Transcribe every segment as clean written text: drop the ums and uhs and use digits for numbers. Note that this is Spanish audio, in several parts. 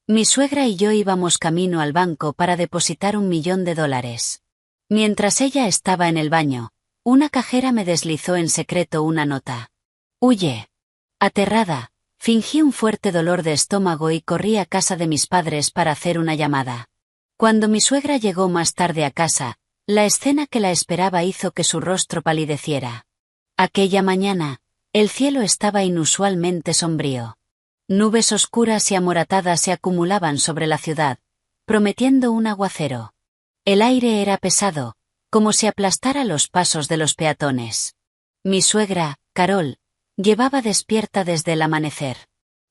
Mi suegra y yo íbamos camino al banco para depositar $1.000.000. Mientras ella estaba en el baño, una cajera me deslizó en secreto una nota. Huye. Aterrada, fingí un fuerte dolor de estómago y corrí a casa de mis padres para hacer una llamada. Cuando mi suegra llegó más tarde a casa, la escena que la esperaba hizo que su rostro palideciera. Aquella mañana, el cielo estaba inusualmente sombrío. Nubes oscuras y amoratadas se acumulaban sobre la ciudad, prometiendo un aguacero. El aire era pesado, como si aplastara los pasos de los peatones. Mi suegra, Carol, llevaba despierta desde el amanecer.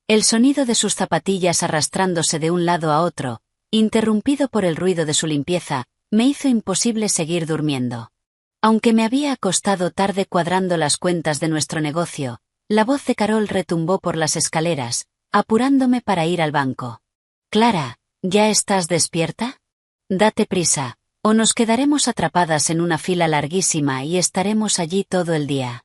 El sonido de sus zapatillas arrastrándose de un lado a otro, interrumpido por el ruido de su limpieza, me hizo imposible seguir durmiendo. Aunque me había acostado tarde cuadrando las cuentas de nuestro negocio, la voz de Carol retumbó por las escaleras, apurándome para ir al banco. «Clara, ¿ya estás despierta? Date prisa, o nos quedaremos atrapadas en una fila larguísima y estaremos allí todo el día».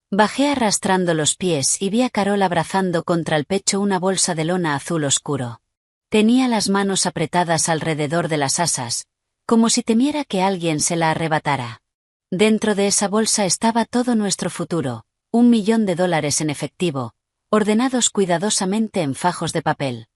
Bajé arrastrando los pies y vi a Carol abrazando contra el pecho una bolsa de lona azul oscuro. Tenía las manos apretadas alrededor de las asas, como si temiera que alguien se la arrebatara. Dentro de esa bolsa estaba todo nuestro futuro, $1.000.000 en efectivo, ordenados cuidadosamente en fajos de papel.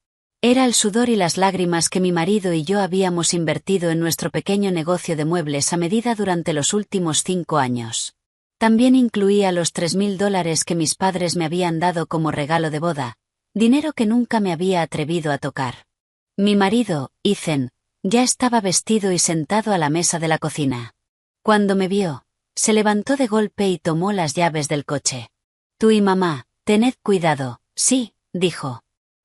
Era el sudor y las lágrimas que mi marido y yo habíamos invertido en nuestro pequeño negocio de muebles a medida durante los últimos 5 años. También incluía los $3.000 que mis padres me habían dado como regalo de boda, dinero que nunca me había atrevido a tocar. Mi marido, Ethan, ya estaba vestido y sentado a la mesa de la cocina. Cuando me vio, se levantó de golpe y tomó las llaves del coche. «Tú y mamá, tened cuidado». «Sí», dijo.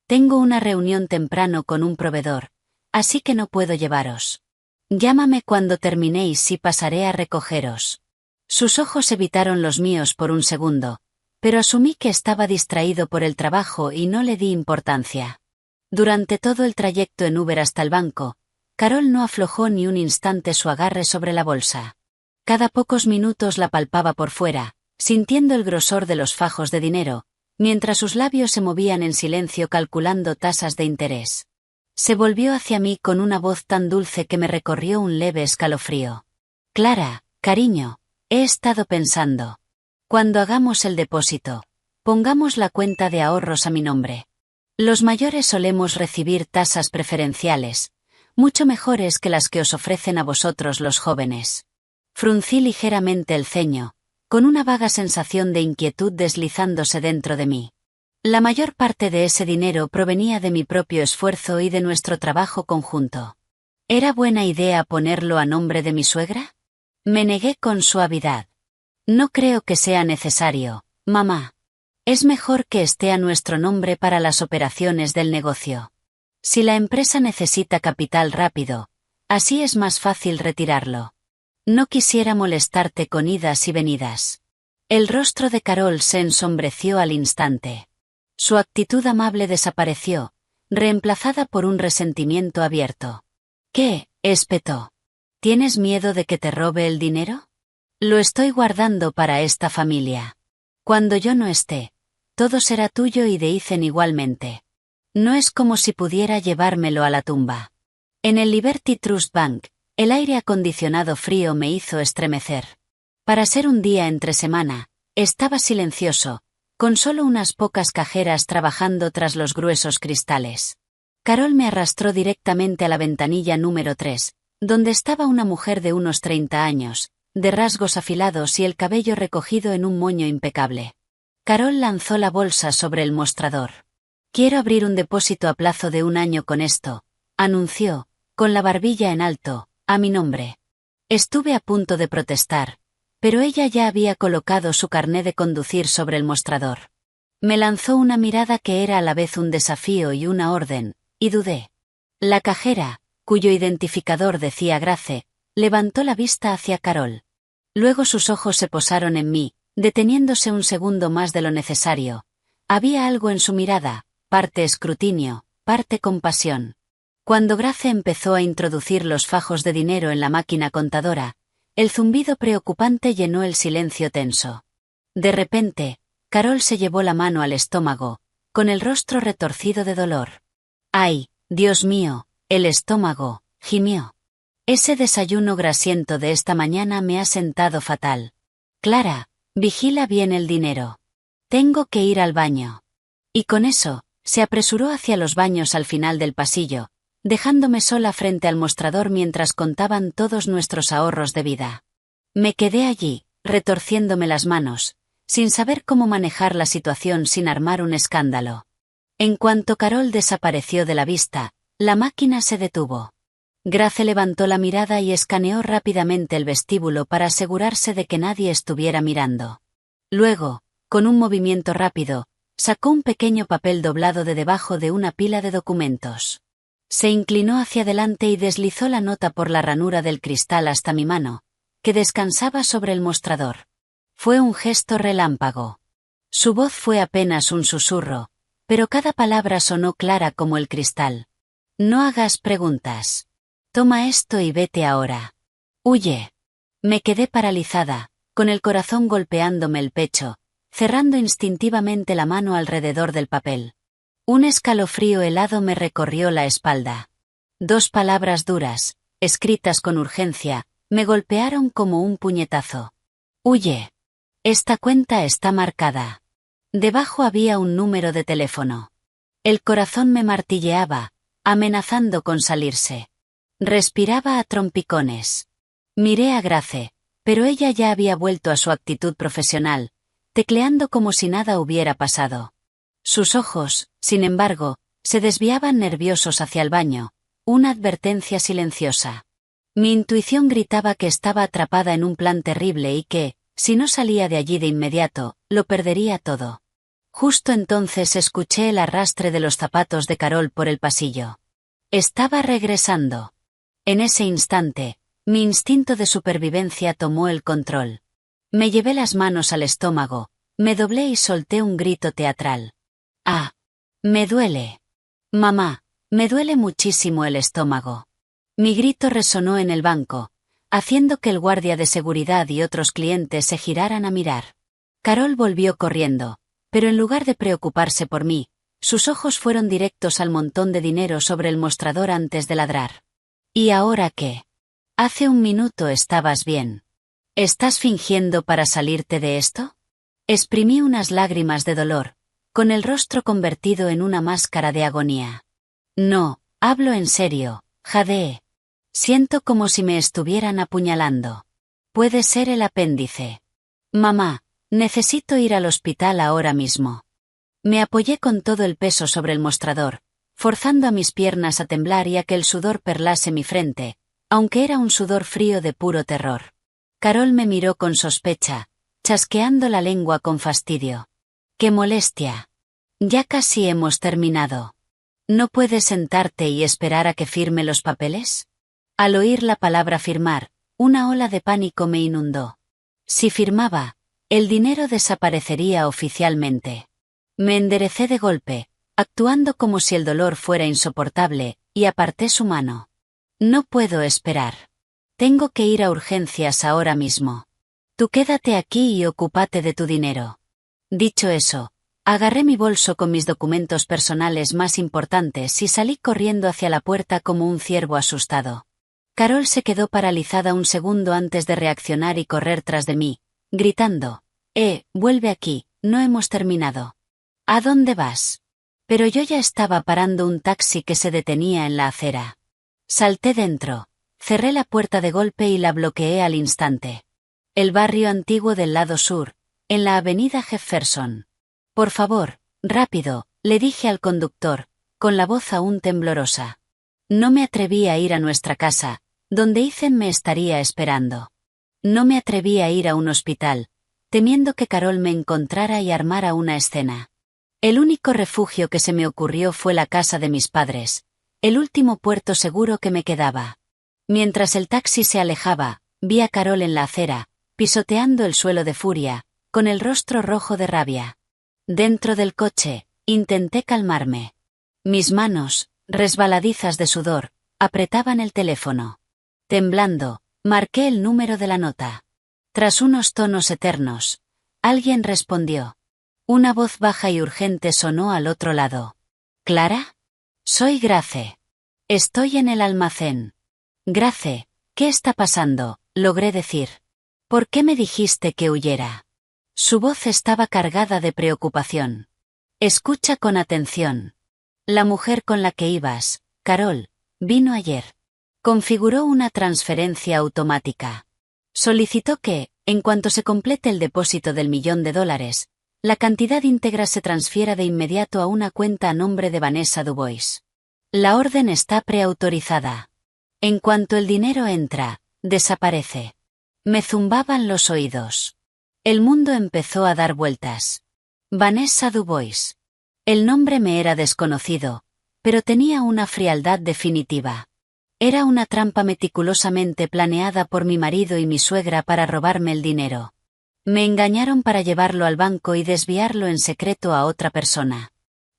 «Tengo una reunión temprano con un proveedor, así que no puedo llevaros. Llámame cuando terminéis y pasaré a recogeros». Sus ojos evitaron los míos por un segundo, pero asumí que estaba distraído por el trabajo y no le di importancia. Durante todo el trayecto en Uber hasta el banco, Carol no aflojó ni un instante su agarre sobre la bolsa. Cada pocos minutos la palpaba por fuera, sintiendo el grosor de los fajos de dinero, mientras sus labios se movían en silencio calculando tasas de interés. Se volvió hacia mí con una voz tan dulce que me recorrió un leve escalofrío. «Clara, cariño, he estado pensando. Cuando hagamos el depósito, pongamos la cuenta de ahorros a mi nombre. Los mayores solemos recibir tasas preferenciales, mucho mejores que las que os ofrecen a vosotros los jóvenes». Fruncí ligeramente el ceño, con una vaga sensación de inquietud deslizándose dentro de mí. La mayor parte de ese dinero provenía de mi propio esfuerzo y de nuestro trabajo conjunto. ¿Era buena idea ponerlo a nombre de mi suegra? Me negué con suavidad. «No creo que sea necesario, mamá. Es mejor que esté a nuestro nombre para las operaciones del negocio. Si la empresa necesita capital rápido, así es más fácil retirarlo. No quisiera molestarte con idas y venidas». El rostro de Carol se ensombreció al instante. Su actitud amable desapareció, reemplazada por un resentimiento abierto. «¿Qué?», espetó. «¿Tienes miedo de que te robe el dinero? Lo estoy guardando para esta familia. Cuando yo no esté, todo será tuyo y de Ethan igualmente. No es como si pudiera llevármelo a la tumba». En el Liberty Trust Bank, el aire acondicionado frío me hizo estremecer. Para ser un día entre semana, estaba silencioso, con solo unas pocas cajeras trabajando tras los gruesos cristales. Carol me arrastró directamente a la ventanilla número 3, donde estaba una mujer de unos 30 años, de rasgos afilados y el cabello recogido en un moño impecable. Carol lanzó la bolsa sobre el mostrador. «Quiero abrir un depósito a plazo de 1 año con esto», anunció, con la barbilla en alto, «a mi nombre». Estuve a punto de protestar, pero ella ya había colocado su carné de conducir sobre el mostrador. Me lanzó una mirada que era a la vez un desafío y una orden, y dudé. La cajera, cuyo identificador decía Grace, levantó la vista hacia Carol. Luego sus ojos se posaron en mí, deteniéndose un segundo más de lo necesario. Había algo en su mirada, parte escrutinio, parte compasión. Cuando Grace empezó a introducir los fajos de dinero en la máquina contadora, el zumbido preocupante llenó el silencio tenso. De repente, Carol se llevó la mano al estómago, con el rostro retorcido de dolor. «Ay», Dios mío, el estómago, gimió. Ese desayuno grasiento de esta mañana me ha sentado fatal. Clara, vigila bien el dinero. Tengo que ir al baño. Y con eso, se apresuró hacia los baños al final del pasillo, dejándome sola frente al mostrador mientras contaban todos nuestros ahorros de vida. Me quedé allí, retorciéndome las manos, sin saber cómo manejar la situación sin armar un escándalo. En cuanto Carol desapareció de la vista, la máquina se detuvo. Grace levantó la mirada y escaneó rápidamente el vestíbulo para asegurarse de que nadie estuviera mirando. Luego, con un movimiento rápido, sacó un pequeño papel doblado de debajo de una pila de documentos. Se inclinó hacia adelante y deslizó la nota por la ranura del cristal hasta mi mano, que descansaba sobre el mostrador. Fue un gesto relámpago. Su voz fue apenas un susurro, pero cada palabra sonó clara como el cristal. No hagas preguntas. Toma esto y vete ahora. Huye. Me quedé paralizada, con el corazón golpeándome el pecho, cerrando instintivamente la mano alrededor del papel. Un escalofrío helado me recorrió la espalda. 2 palabras duras, escritas con urgencia, me golpearon como un puñetazo. Huye. Esta cuenta está marcada. Debajo había un número de teléfono. El corazón me martilleaba, amenazando con salirse. Respiraba a trompicones. Miré a Grace, pero ella ya había vuelto a su actitud profesional, tecleando como si nada hubiera pasado. Sus ojos, sin embargo, se desviaban nerviosos hacia el baño, una advertencia silenciosa. Mi intuición gritaba que estaba atrapada en un plan terrible y que, si no salía de allí de inmediato, lo perdería todo. Justo entonces escuché el arrastre de los zapatos de Carol por el pasillo. Estaba regresando. En ese instante, mi instinto de supervivencia tomó el control. Me llevé las manos al estómago, me doblé y solté un grito teatral. ¡Ah! Me duele. Mamá, me duele muchísimo el estómago. Mi grito resonó en el banco, haciendo que el guardia de seguridad y otros clientes se giraran a mirar. Carol volvió corriendo, pero en lugar de preocuparse por mí, sus ojos fueron directos al montón de dinero sobre el mostrador antes de ladrar. ¿Y ahora qué? Hace un minuto estabas bien. ¿Estás fingiendo para salirte de esto? Exprimí unas lágrimas de dolor, con el rostro convertido en una máscara de agonía. No, hablo en serio, jadeé. Siento como si me estuvieran apuñalando. Puede ser el apéndice. Mamá, necesito ir al hospital ahora mismo. Me apoyé con todo el peso sobre el mostrador, forzando a mis piernas a temblar y a que el sudor perlase mi frente, aunque era un sudor frío de puro terror. Carol me miró con sospecha, chasqueando la lengua con fastidio. ¡Qué molestia! Ya casi hemos terminado. ¿No puedes sentarte y esperar a que firme los papeles? Al oír la palabra firmar, una ola de pánico me inundó. Si firmaba, el dinero desaparecería oficialmente. Me enderecé de golpe, actuando como si el dolor fuera insoportable, y aparté su mano. No puedo esperar. Tengo que ir a urgencias ahora mismo. Tú quédate aquí y ocúpate de tu dinero. Dicho eso, agarré mi bolso con mis documentos personales más importantes y salí corriendo hacia la puerta como un ciervo asustado. Carol se quedó paralizada un segundo antes de reaccionar y correr tras de mí, gritando: vuelve aquí, no hemos terminado. ¿A dónde vas? Pero yo ya estaba parando un taxi que se detenía en la acera. Salté dentro, cerré la puerta de golpe y la bloqueé al instante. El barrio antiguo del lado sur, en la avenida Jefferson. Por favor, rápido, le dije al conductor, con la voz aún temblorosa. No me atreví a ir a nuestra casa, donde Ethan me estaría esperando. No me atreví a ir a un hospital, temiendo que Carol me encontrara y armara una escena. El único refugio que se me ocurrió fue la casa de mis padres, el último puerto seguro que me quedaba. Mientras el taxi se alejaba, vi a Carol en la acera, pisoteando el suelo de furia, con el rostro rojo de rabia. Dentro del coche, intenté calmarme. Mis manos, resbaladizas de sudor, apretaban el teléfono. Temblando, marqué el número de la nota. Tras unos tonos eternos, alguien respondió. Una voz baja y urgente sonó al otro lado. ¿Clara? Soy Grace. Estoy en el almacén. Grace, ¿qué está pasando?, logré decir. ¿Por qué me dijiste que huyera? Su voz estaba cargada de preocupación. Escucha con atención. La mujer con la que ibas, Carol, vino ayer. Configuró una transferencia automática. Solicitó que, en cuanto se complete el depósito del $1.000.000, la cantidad íntegra se transfiera de inmediato a una cuenta a nombre de Vanessa Dubois. La orden está preautorizada. En cuanto el dinero entra, desaparece. Me zumbaban los oídos. El mundo empezó a dar vueltas. Vanessa Dubois. El nombre me era desconocido, pero tenía una frialdad definitiva. Era una trampa meticulosamente planeada por mi marido y mi suegra para robarme el dinero. Me engañaron para llevarlo al banco y desviarlo en secreto a otra persona.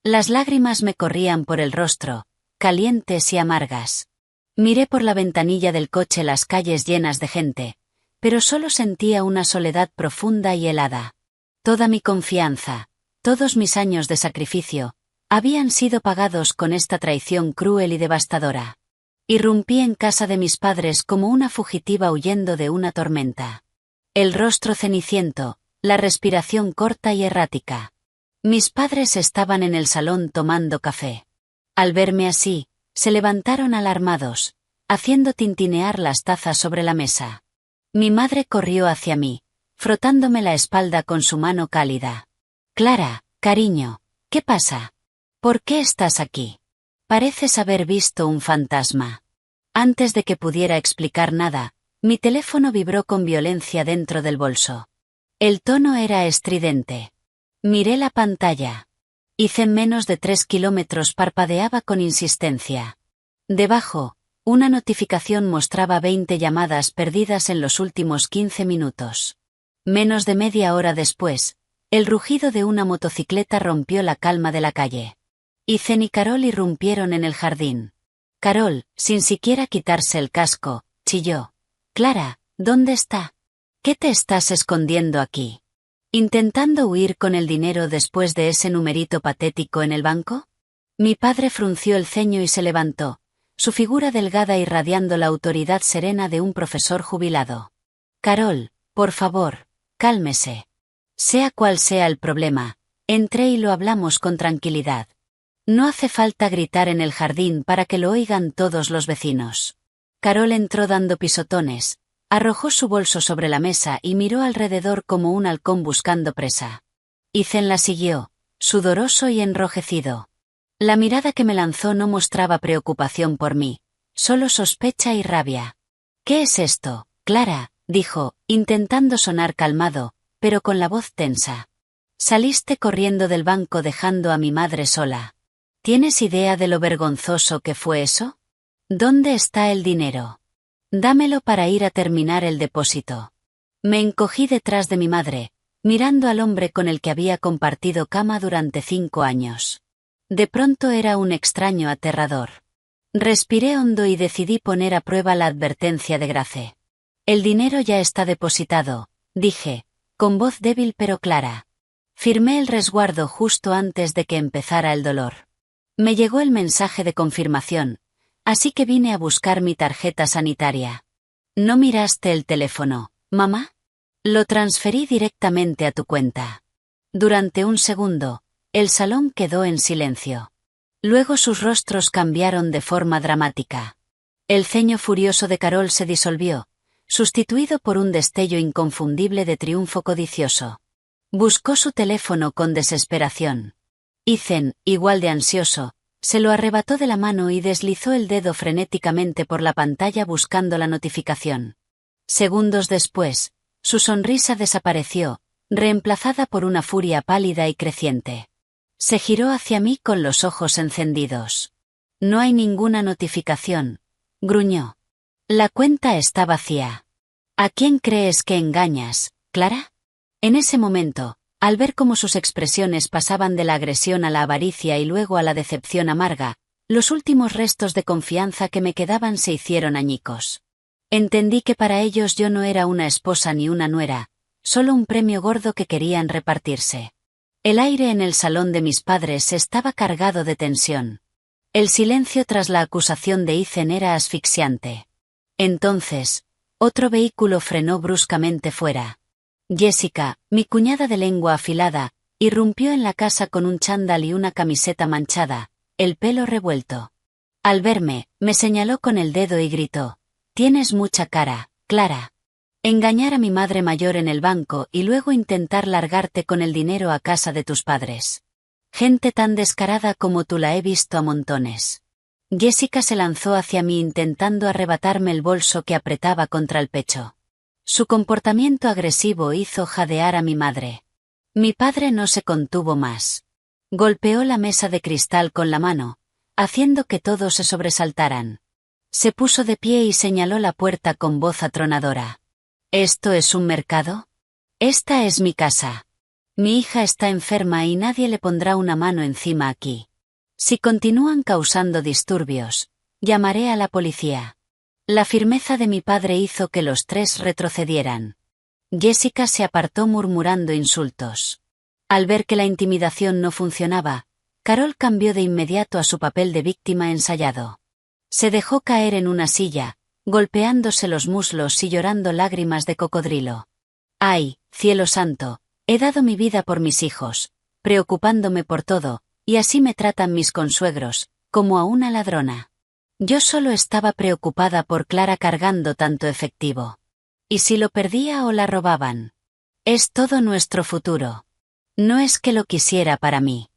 Las lágrimas me corrían por el rostro, calientes y amargas. Miré por la ventanilla del coche las calles llenas de gente, pero solo sentía una soledad profunda y helada. Toda mi confianza, todos mis años de sacrificio, habían sido pagados con esta traición cruel y devastadora. Irrumpí en casa de mis padres como una fugitiva huyendo de una tormenta. El rostro ceniciento, la respiración corta y errática. Mis padres estaban en el salón tomando café. Al verme así, se levantaron alarmados, haciendo tintinear las tazas sobre la mesa. Mi madre corrió hacia mí, frotándome la espalda con su mano cálida. Clara, cariño, ¿qué pasa? ¿Por qué estás aquí? Pareces haber visto un fantasma. Antes de que pudiera explicar nada, mi teléfono vibró con violencia dentro del bolso. El tono era estridente. Miré la pantalla. Hice menos de 3 kilómetros, parpadeaba con insistencia. Debajo, una notificación mostraba 20 llamadas perdidas en los últimos 15 minutos. Menos de media hora después, el rugido de una motocicleta rompió la calma de la calle. Ethan y Carol irrumpieron en el jardín. Carol, sin siquiera quitarse el casco, chilló. Clara, ¿dónde está? ¿Qué te estás escondiendo aquí? ¿Intentando huir con el dinero después de ese numerito patético en el banco? Mi padre frunció el ceño y se levantó, su figura delgada irradiando la autoridad serena de un profesor jubilado. Carol, por favor, cálmese. Sea cual sea el problema, entré y lo hablamos con tranquilidad. No hace falta gritar en el jardín para que lo oigan todos los vecinos. Carol entró dando pisotones, arrojó su bolso sobre la mesa y miró alrededor como un halcón buscando presa. Ethan la siguió, sudoroso y enrojecido. La mirada que me lanzó no mostraba preocupación por mí, solo sospecha y rabia. ¿Qué es esto, Clara?, dijo, intentando sonar calmado, pero con la voz tensa. Saliste corriendo del banco dejando a mi madre sola. ¿Tienes idea de lo vergonzoso que fue eso? ¿Dónde está el dinero? Dámelo para ir a terminar el depósito. Me encogí detrás de mi madre, mirando al hombre con el que había compartido cama durante 5 años. De pronto era un extraño aterrador. Respiré hondo y decidí poner a prueba la advertencia de Grace. El dinero ya está depositado, dije, con voz débil pero clara. Firmé el resguardo justo antes de que empezara el dolor. Me llegó el mensaje de confirmación, así que vine a buscar mi tarjeta sanitaria. ¿No miraste el teléfono, mamá? Lo transferí directamente a tu cuenta. Durante un segundo, el salón quedó en silencio. Luego sus rostros cambiaron de forma dramática. El ceño furioso de Carol se disolvió, sustituido por un destello inconfundible de triunfo codicioso. Buscó su teléfono con desesperación. Ethan, igual de ansioso, se lo arrebató de la mano y deslizó el dedo frenéticamente por la pantalla buscando la notificación. Segundos después, su sonrisa desapareció, reemplazada por una furia pálida y creciente. Se giró hacia mí con los ojos encendidos. No hay ninguna notificación, gruñó. La cuenta está vacía. ¿A quién crees que engañas, Clara? En ese momento, al ver cómo sus expresiones pasaban de la agresión a la avaricia y luego a la decepción amarga, los últimos restos de confianza que me quedaban se hicieron añicos. Entendí que para ellos yo no era una esposa ni una nuera, solo un premio gordo que querían repartirse. El aire en el salón de mis padres estaba cargado de tensión. El silencio tras la acusación de Ethan era asfixiante. Entonces, otro vehículo frenó bruscamente fuera. Jessica, mi cuñada de lengua afilada, irrumpió en la casa con un chándal y una camiseta manchada, el pelo revuelto. Al verme, me señaló con el dedo y gritó: «Tienes mucha cara, Clara. Engañar a mi madre mayor en el banco y luego intentar largarte con el dinero a casa de tus padres. Gente tan descarada como tú la he visto a montones». Jessica se lanzó hacia mí intentando arrebatarme el bolso que apretaba contra el pecho. Su comportamiento agresivo hizo jadear a mi madre. Mi padre no se contuvo más. Golpeó la mesa de cristal con la mano, haciendo que todos se sobresaltaran. Se puso de pie y señaló la puerta con voz atronadora. ¿Esto es un mercado? Esta es mi casa. Mi hija está enferma y nadie le pondrá una mano encima aquí. Si continúan causando disturbios, llamaré a la policía. La firmeza de mi padre hizo que los tres retrocedieran. Jessica se apartó murmurando insultos. Al ver que la intimidación no funcionaba, Carol cambió de inmediato a su papel de víctima ensayado. Se dejó caer en una silla, golpeándose los muslos y llorando lágrimas de cocodrilo. «Ay, cielo santo, he dado mi vida por mis hijos, preocupándome por todo, y así me tratan mis consuegros, como a una ladrona. Yo solo estaba preocupada por Clara cargando tanto efectivo. ¿Y si lo perdía o la robaban? Es todo nuestro futuro. No es que lo quisiera para mí».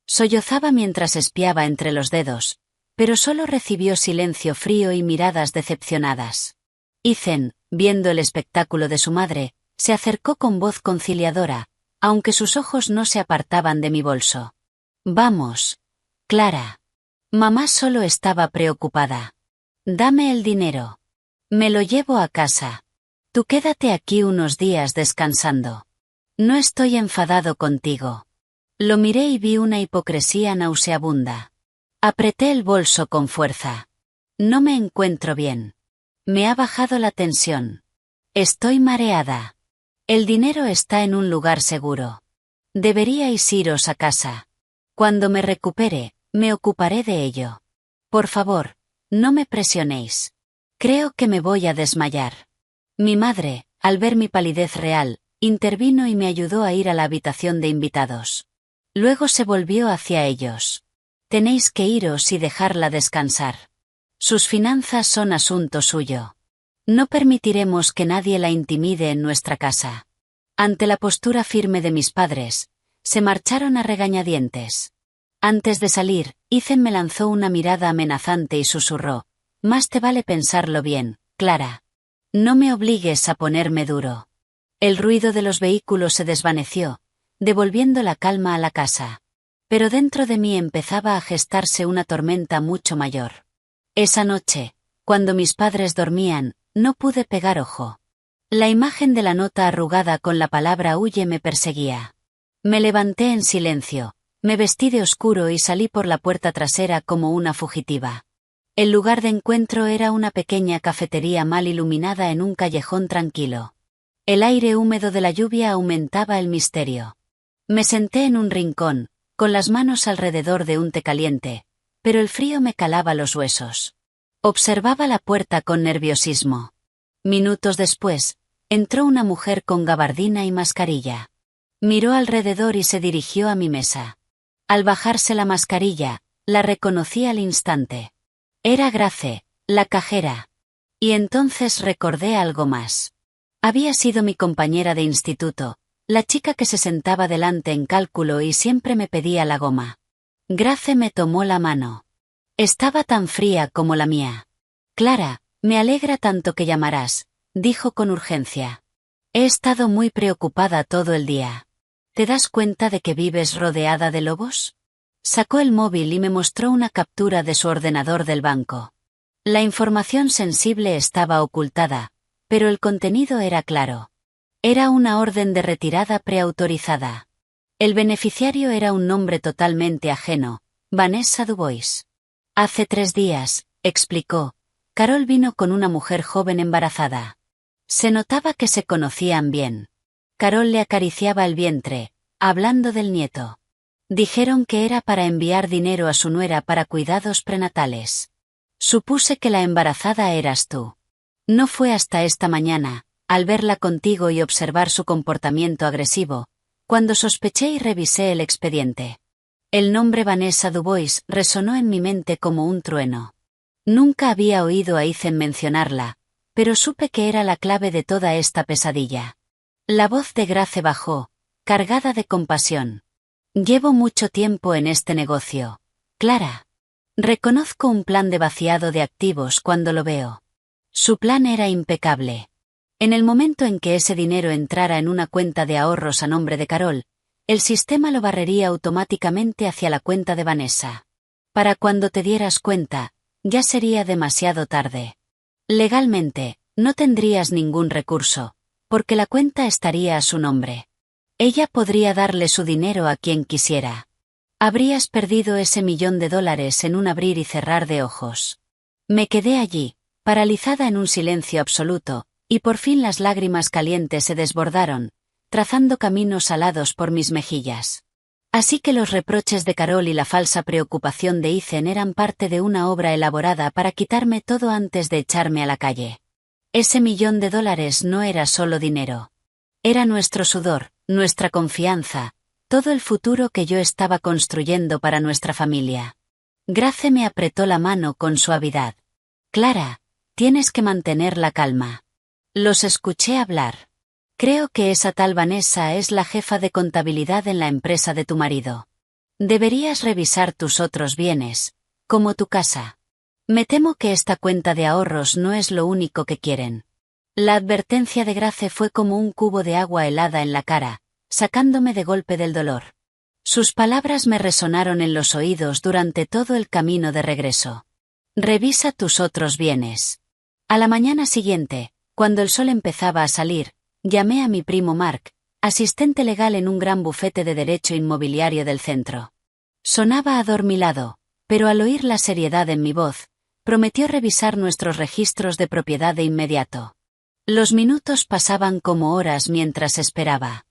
Sollozaba mientras espiaba entre los dedos, pero solo recibió silencio frío y miradas decepcionadas. Ethan, viendo el espectáculo de su madre, se acercó con voz conciliadora, aunque sus ojos no se apartaban de mi bolso. «Vamos, Clara. Mamá solo estaba preocupada. Dame el dinero. Me lo llevo a casa. Tú quédate aquí unos días descansando. No estoy enfadado contigo». Lo miré y vi una hipocresía nauseabunda. Apreté el bolso con fuerza. No me encuentro bien. Me ha bajado la tensión. Estoy mareada. El dinero está en un lugar seguro. Deberíais iros a casa. Cuando me recupere, me ocuparé de ello. Por favor, no me presionéis. Creo que me voy a desmayar. Mi madre, al ver mi palidez real, intervino y me ayudó a ir a la habitación de invitados. Luego se volvió hacia ellos. «Tenéis que iros y dejarla descansar. Sus finanzas son asunto suyo. No permitiremos que nadie la intimide en nuestra casa». Ante la postura firme de mis padres, se marcharon a regañadientes. Antes de salir, Ethan me lanzó una mirada amenazante y susurró: «Más te vale pensarlo bien, Clara. No me obligues a ponerme duro». El ruido de los vehículos se desvaneció, devolviendo la calma a la casa. Pero dentro de mí empezaba a gestarse una tormenta mucho mayor. Esa noche, cuando mis padres dormían, no pude pegar ojo. La imagen de la nota arrugada con la palabra «huye» me perseguía. Me levanté en silencio, me vestí de oscuro y salí por la puerta trasera como una fugitiva. El lugar de encuentro era una pequeña cafetería mal iluminada en un callejón tranquilo. El aire húmedo de la lluvia aumentaba el misterio. Me senté en un rincón, con las manos alrededor de un té caliente, pero el frío me calaba los huesos. Observaba la puerta con nerviosismo. Minutos después, entró una mujer con gabardina y mascarilla. Miró alrededor y se dirigió a mi mesa. Al bajarse la mascarilla, la reconocí al instante. Era Grace, la cajera. Y entonces recordé algo más. Había sido mi compañera de instituto, la chica que se sentaba delante en cálculo y siempre me pedía la goma. Grace me tomó la mano. Estaba tan fría como la mía. «Clara, me alegra tanto que llamarás», dijo con urgencia. «He estado muy preocupada todo el día. ¿Te das cuenta de que vives rodeada de lobos?». Sacó el móvil y me mostró una captura de su ordenador del banco. La información sensible estaba ocultada, pero el contenido era claro. Era una orden de retirada preautorizada. El beneficiario era un nombre totalmente ajeno, Vanessa Dubois. «Hace 3 días», explicó, «Carol vino con una mujer joven embarazada. Se notaba que se conocían bien. Carol le acariciaba el vientre, hablando del nieto. Dijeron que era para enviar dinero a su nuera para cuidados prenatales. Supuse que la embarazada eras tú. No fue hasta esta mañana, al verla contigo y observar su comportamiento agresivo, cuando sospeché y revisé el expediente. El nombre Vanessa Dubois resonó en mi mente como un trueno. Nunca había oído a Ethan mencionarla, pero supe que era la clave de toda esta pesadilla. La voz de Grace bajó, cargada de compasión. Llevo mucho tiempo en este negocio, Clara. Reconozco un plan de vaciado de activos cuando lo veo. Su plan era impecable. En el momento en que ese dinero entrara en una cuenta de ahorros a nombre de Carol, el sistema lo barrería automáticamente hacia la cuenta de Vanessa. Para cuando te dieras cuenta, ya sería demasiado tarde. Legalmente, no tendrías ningún recurso, porque la cuenta estaría a su nombre. Ella podría darle su dinero a quien quisiera. Habrías perdido ese $1.000.000 en un abrir y cerrar de ojos. Me quedé allí, paralizada en un silencio absoluto, y por fin las lágrimas calientes se desbordaron, trazando caminos alados por mis mejillas. Así que los reproches de Carol y la falsa preocupación de Ethan eran parte de una obra elaborada para quitarme todo antes de echarme a la calle. Ese $1.000.000 no era solo dinero. Era nuestro sudor, nuestra confianza, todo el futuro que yo estaba construyendo para nuestra familia. Grace me apretó la mano con suavidad. Clara, tienes que mantener la calma. Los escuché hablar. Creo que esa tal Vanessa es la jefa de contabilidad en la empresa de tu marido. Deberías revisar tus otros bienes, como tu casa. Me temo que esta cuenta de ahorros no es lo único que quieren. La advertencia de Grace fue como un cubo de agua helada en la cara, sacándome de golpe del dolor. Sus palabras me resonaron en los oídos durante todo el camino de regreso. Revisa tus otros bienes. A la mañana siguiente, cuando el sol empezaba a salir, llamé a mi primo Mark, asistente legal en un gran bufete de derecho inmobiliario del centro. Sonaba adormilado, pero al oír la seriedad en mi voz, prometió revisar nuestros registros de propiedad de inmediato. Los minutos pasaban como horas mientras esperaba.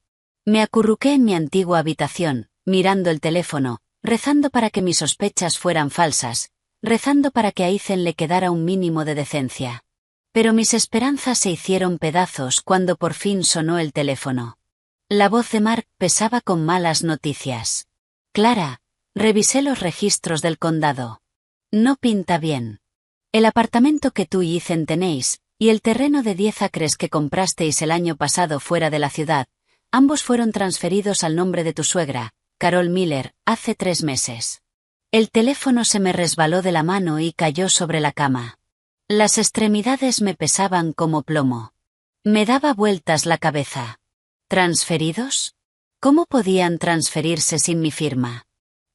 Me acurruqué en mi antigua habitación, mirando el teléfono, rezando para que mis sospechas fueran falsas, rezando para que a Ethan le quedara un mínimo de decencia. Pero mis esperanzas se hicieron pedazos cuando por fin sonó el teléfono. La voz de Mark pesaba con malas noticias. Clara, revisé los registros del condado. No pinta bien. El apartamento que tú y Ethan tenéis, y el terreno de 10 acres que comprasteis el año pasado fuera de la ciudad, ambos fueron transferidos al nombre de tu suegra, Carol Miller, hace 3 meses. El teléfono se me resbaló de la mano y cayó sobre la cama. Las extremidades me pesaban como plomo. Me daba vueltas la cabeza. ¿Transferidos? ¿Cómo podían transferirse sin mi firma?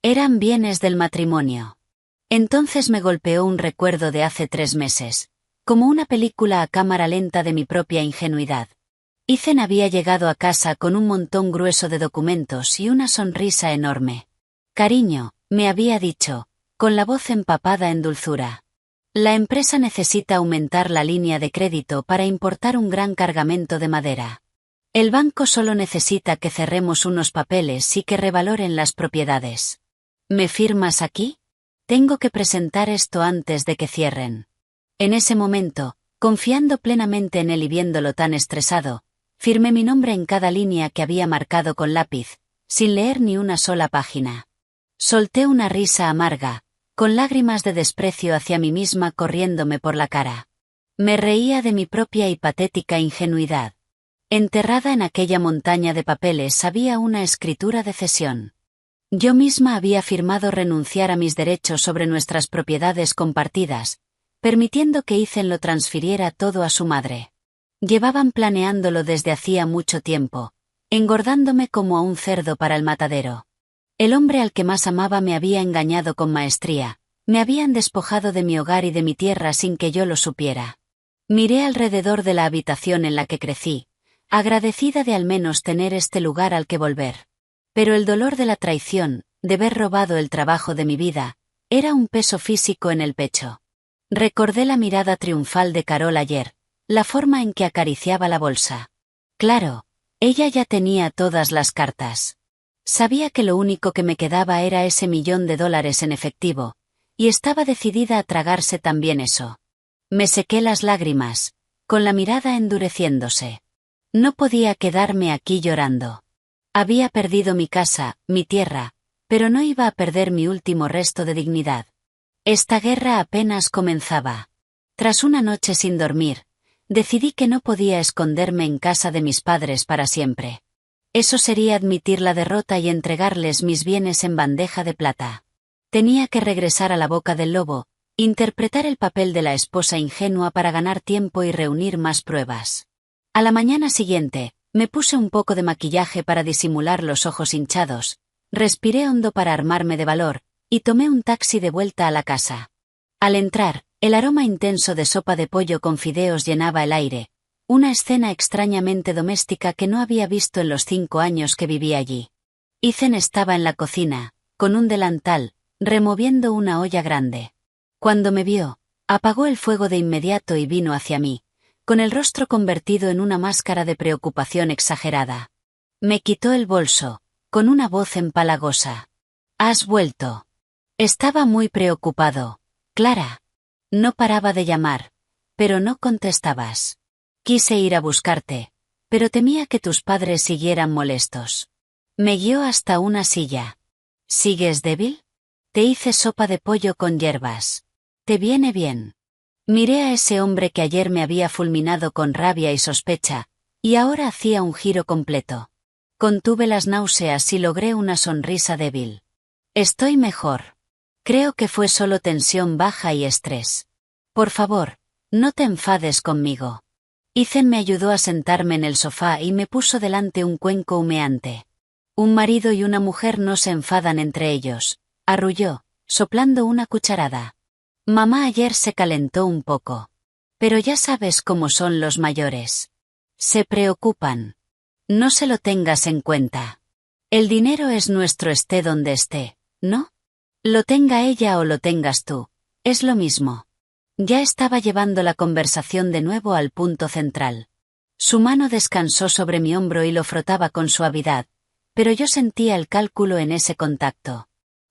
Eran bienes del matrimonio. Entonces me golpeó un recuerdo de hace 3 meses, como una película a cámara lenta de mi propia ingenuidad. Ethan había llegado a casa con un montón grueso de documentos y una sonrisa enorme. Cariño, me había dicho, con la voz empapada en dulzura. La empresa necesita aumentar la línea de crédito para importar un gran cargamento de madera. El banco solo necesita que cerremos unos papeles y que revaloren las propiedades. ¿Me firmas aquí? Tengo que presentar esto antes de que cierren. En ese momento, confiando plenamente en él y viéndolo tan estresado, firmé mi nombre en cada línea que había marcado con lápiz, sin leer ni una sola página. Solté una risa amarga, con lágrimas de desprecio hacia mí misma corriéndome por la cara. Me reía de mi propia y patética ingenuidad. Enterrada en aquella montaña de papeles había una escritura de cesión. Yo misma había firmado renunciar a mis derechos sobre nuestras propiedades compartidas, permitiendo que Ethan lo transfiriera todo a su madre. Llevaban planeándolo desde hacía mucho tiempo, engordándome como a un cerdo para el matadero. El hombre al que más amaba me había engañado con maestría, me habían despojado de mi hogar y de mi tierra sin que yo lo supiera. Miré alrededor de la habitación en la que crecí, agradecida de al menos tener este lugar al que volver. Pero el dolor de la traición, de haber robado el trabajo de mi vida, era un peso físico en el pecho. Recordé la mirada triunfal de Carol ayer, la forma en que acariciaba la bolsa. Claro, ella ya tenía todas las cartas. Sabía que lo único que me quedaba era ese $1.000.000 en efectivo, y estaba decidida a tragarse también eso. Me sequé las lágrimas, con la mirada endureciéndose. No podía quedarme aquí llorando. Había perdido mi casa, mi tierra, pero no iba a perder mi último resto de dignidad. Esta guerra apenas comenzaba. Tras una noche sin dormir, decidí que no podía esconderme en casa de mis padres para siempre. Eso sería admitir la derrota y entregarles mis bienes en bandeja de plata. Tenía que regresar a la boca del lobo, interpretar el papel de la esposa ingenua para ganar tiempo y reunir más pruebas. A la mañana siguiente, me puse un poco de maquillaje para disimular los ojos hinchados, respiré hondo para armarme de valor, y tomé un taxi de vuelta a la casa. Al entrar, el aroma intenso de sopa de pollo con fideos llenaba el aire, una escena extrañamente doméstica que no había visto en los 5 años que viví allí. Ethan estaba en la cocina, con un delantal, removiendo una olla grande. Cuando me vio, apagó el fuego de inmediato y vino hacia mí, con el rostro convertido en una máscara de preocupación exagerada. Me quitó el bolso, con una voz empalagosa. «¿Has vuelto?» Estaba muy preocupado. «Clara». No paraba de llamar, pero no contestabas. Quise ir a buscarte, pero temía que tus padres siguieran molestos. Me guió hasta una silla. «¿Sigues débil?» Te hice sopa de pollo con hierbas. ¿Te viene bien? Miré a ese hombre que ayer me había fulminado con rabia y sospecha, y ahora hacía un giro completo. Contuve las náuseas y logré una sonrisa débil. Estoy mejor. Creo que fue solo tensión baja y estrés. Por favor, no te enfades conmigo. Ethan me ayudó a sentarme en el sofá y me puso delante un cuenco humeante. Un marido y una mujer no se enfadan entre ellos, arrulló, soplando una cucharada. Mamá ayer se calentó un poco. Pero ya sabes cómo son los mayores. Se preocupan. No se lo tengas en cuenta. El dinero es nuestro esté donde esté, ¿no? Lo tenga ella o lo tengas tú, es lo mismo. Ya estaba llevando la conversación de nuevo al punto central. Su mano descansó sobre mi hombro y lo frotaba con suavidad, pero yo sentía el cálculo en ese contacto.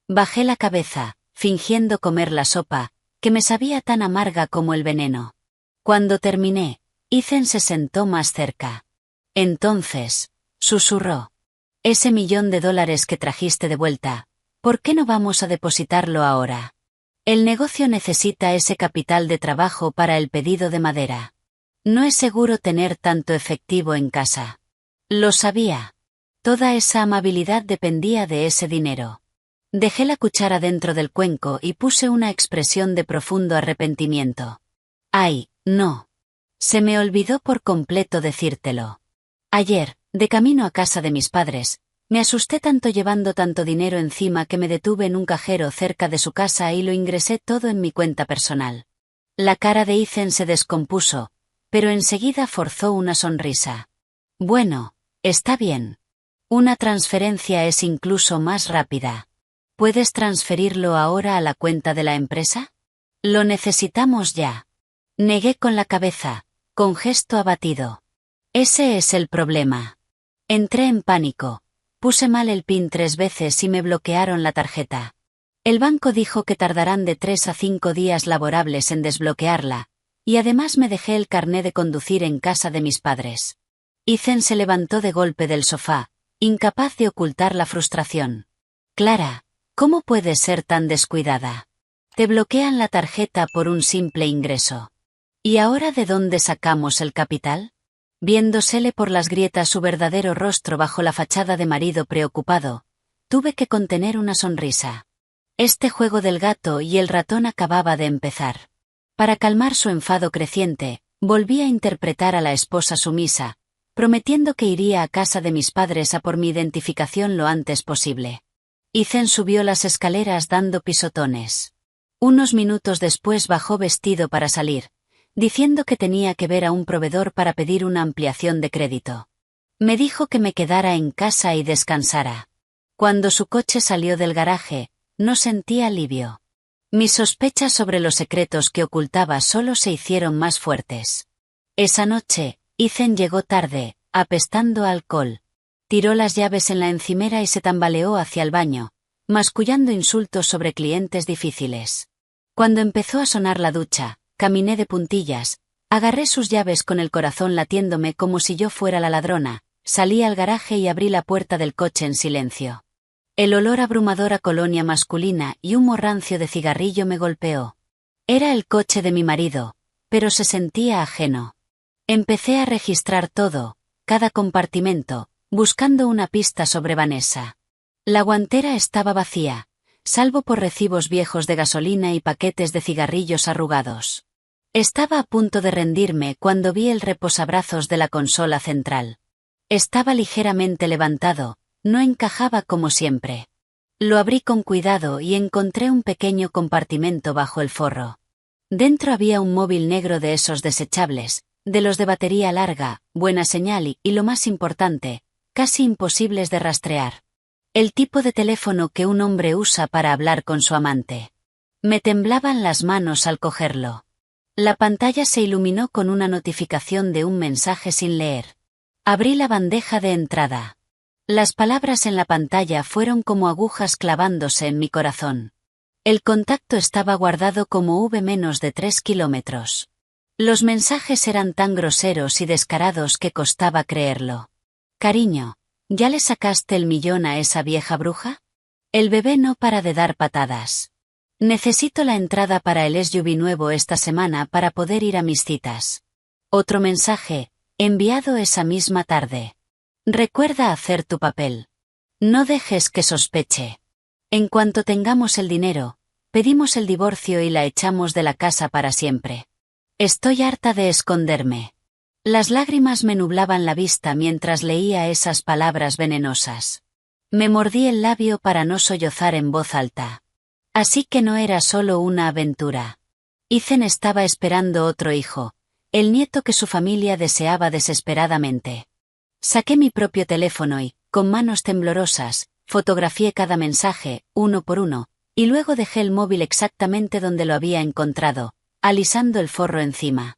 Bajé la cabeza, fingiendo comer la sopa, que me sabía tan amarga como el veneno. Cuando terminé, Ethan se sentó más cerca. Entonces, susurró. Ese $1.000.000 que trajiste de vuelta, ¿por qué no vamos a depositarlo ahora? El negocio necesita ese capital de trabajo para el pedido de madera. No es seguro tener tanto efectivo en casa. Lo sabía. Toda esa amabilidad dependía de ese dinero. Dejé la cuchara dentro del cuenco y puse una expresión de profundo arrepentimiento. Ay, no. Se me olvidó por completo decírtelo. Ayer, de camino a casa de mis padres, me asusté tanto llevando tanto dinero encima que me detuve en un cajero cerca de su casa y lo ingresé todo en mi cuenta personal. La cara de Ethan se descompuso, pero enseguida forzó una sonrisa. Bueno, está bien. Una transferencia es incluso más rápida. ¿Puedes transferirlo ahora a la cuenta de la empresa? Lo necesitamos ya. Negué con la cabeza, con gesto abatido. Ese es el problema. Entré en pánico. Puse mal el PIN 3 veces y me bloquearon la tarjeta. El banco dijo que tardarán de 3 a 5 días laborables en desbloquearla, y además me dejé el carné de conducir en casa de mis padres. Ethan se levantó de golpe del sofá, incapaz de ocultar la frustración. Clara, ¿cómo puedes ser tan descuidada? Te bloquean la tarjeta por un simple ingreso. ¿Y ahora de dónde sacamos el capital? Viéndosele por las grietas su verdadero rostro bajo la fachada de marido preocupado, tuve que contener una sonrisa. Este juego del gato y el ratón acababa de empezar. Para calmar su enfado creciente, volví a interpretar a la esposa sumisa, prometiendo que iría a casa de mis padres a por mi identificación lo antes posible. Ethan subió las escaleras dando pisotones. Unos minutos después bajó vestido para salir, diciendo que tenía que ver a un proveedor para pedir una ampliación de crédito. Me dijo que me quedara en casa y descansara. Cuando su coche salió del garaje, no sentí alivio. Mis sospechas sobre los secretos que ocultaba solo se hicieron más fuertes. Esa noche, Ethan llegó tarde, apestando a alcohol. Tiró las llaves en la encimera y se tambaleó hacia el baño, mascullando insultos sobre clientes difíciles. Cuando empezó a sonar la ducha, caminé de puntillas, agarré sus llaves con el corazón latiéndome como si yo fuera la ladrona, salí al garaje y abrí la puerta del coche en silencio. El olor abrumador a colonia masculina y humo rancio de cigarrillo me golpeó. Era el coche de mi marido, pero se sentía ajeno. Empecé a registrar todo, cada compartimento, buscando una pista sobre Vanessa. La guantera estaba vacía, salvo por recibos viejos de gasolina y paquetes de cigarrillos arrugados. Estaba a punto de rendirme cuando vi el reposabrazos de la consola central. Estaba ligeramente levantado, no encajaba como siempre. Lo abrí con cuidado y encontré un pequeño compartimento bajo el forro. Dentro había un móvil negro de esos desechables, de los de batería larga, buena señal y lo más importante, casi imposibles de rastrear. El tipo de teléfono que un hombre usa para hablar con su amante. Me temblaban las manos al cogerlo. La pantalla se iluminó con una notificación de un mensaje sin leer. Abrí la bandeja de entrada. Las palabras en la pantalla fueron como agujas clavándose en mi corazón. El contacto estaba guardado como menos de 3 kilómetros. Los mensajes eran tan groseros y descarados que costaba creerlo. Cariño, ¿ya le sacaste el millón a esa vieja bruja? El bebé no para de dar patadas. Necesito la entrada para el SUV nuevo esta semana para poder ir a mis citas. Otro mensaje, enviado esa misma tarde. Recuerda hacer tu papel. No dejes que sospeche. En cuanto tengamos el dinero, pedimos el divorcio y la echamos de la casa para siempre. Estoy harta de esconderme. Las lágrimas me nublaban la vista mientras leía esas palabras venenosas. Me mordí el labio para no sollozar en voz alta. Así que no era solo una aventura. Ethan estaba esperando otro hijo, el nieto que su familia deseaba desesperadamente. Saqué mi propio teléfono y, con manos temblorosas, fotografié cada mensaje, uno por uno, y luego dejé el móvil exactamente donde lo había encontrado, alisando el forro encima.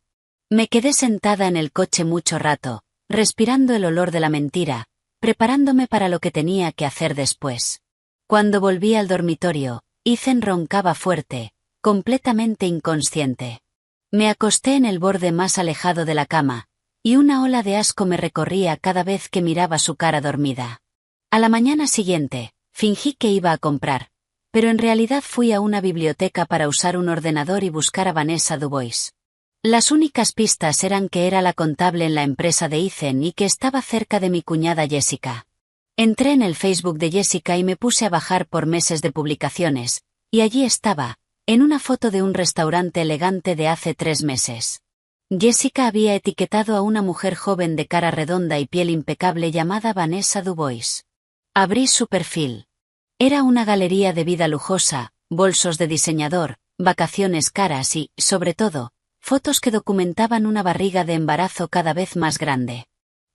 Me quedé sentada en el coche mucho rato, respirando el olor de la mentira, preparándome para lo que tenía que hacer después. Cuando volví al dormitorio, Ethan roncaba fuerte, completamente inconsciente. Me acosté en el borde más alejado de la cama, y una ola de asco me recorría cada vez que miraba su cara dormida. A la mañana siguiente, fingí que iba a comprar, pero en realidad fui a una biblioteca para usar un ordenador y buscar a Vanessa Dubois. Las únicas pistas eran que era la contable en la empresa de Ethan y que estaba cerca de mi cuñada Jessica. Entré en el Facebook de Jessica y me puse a bajar por meses de publicaciones, y allí estaba, en una foto de un restaurante elegante de hace 3 meses. Jessica había etiquetado a una mujer joven de cara redonda y piel impecable llamada Vanessa Dubois. Abrí su perfil. Era una galería de vida lujosa, bolsos de diseñador, vacaciones caras y, sobre todo, fotos que documentaban una barriga de embarazo cada vez más grande.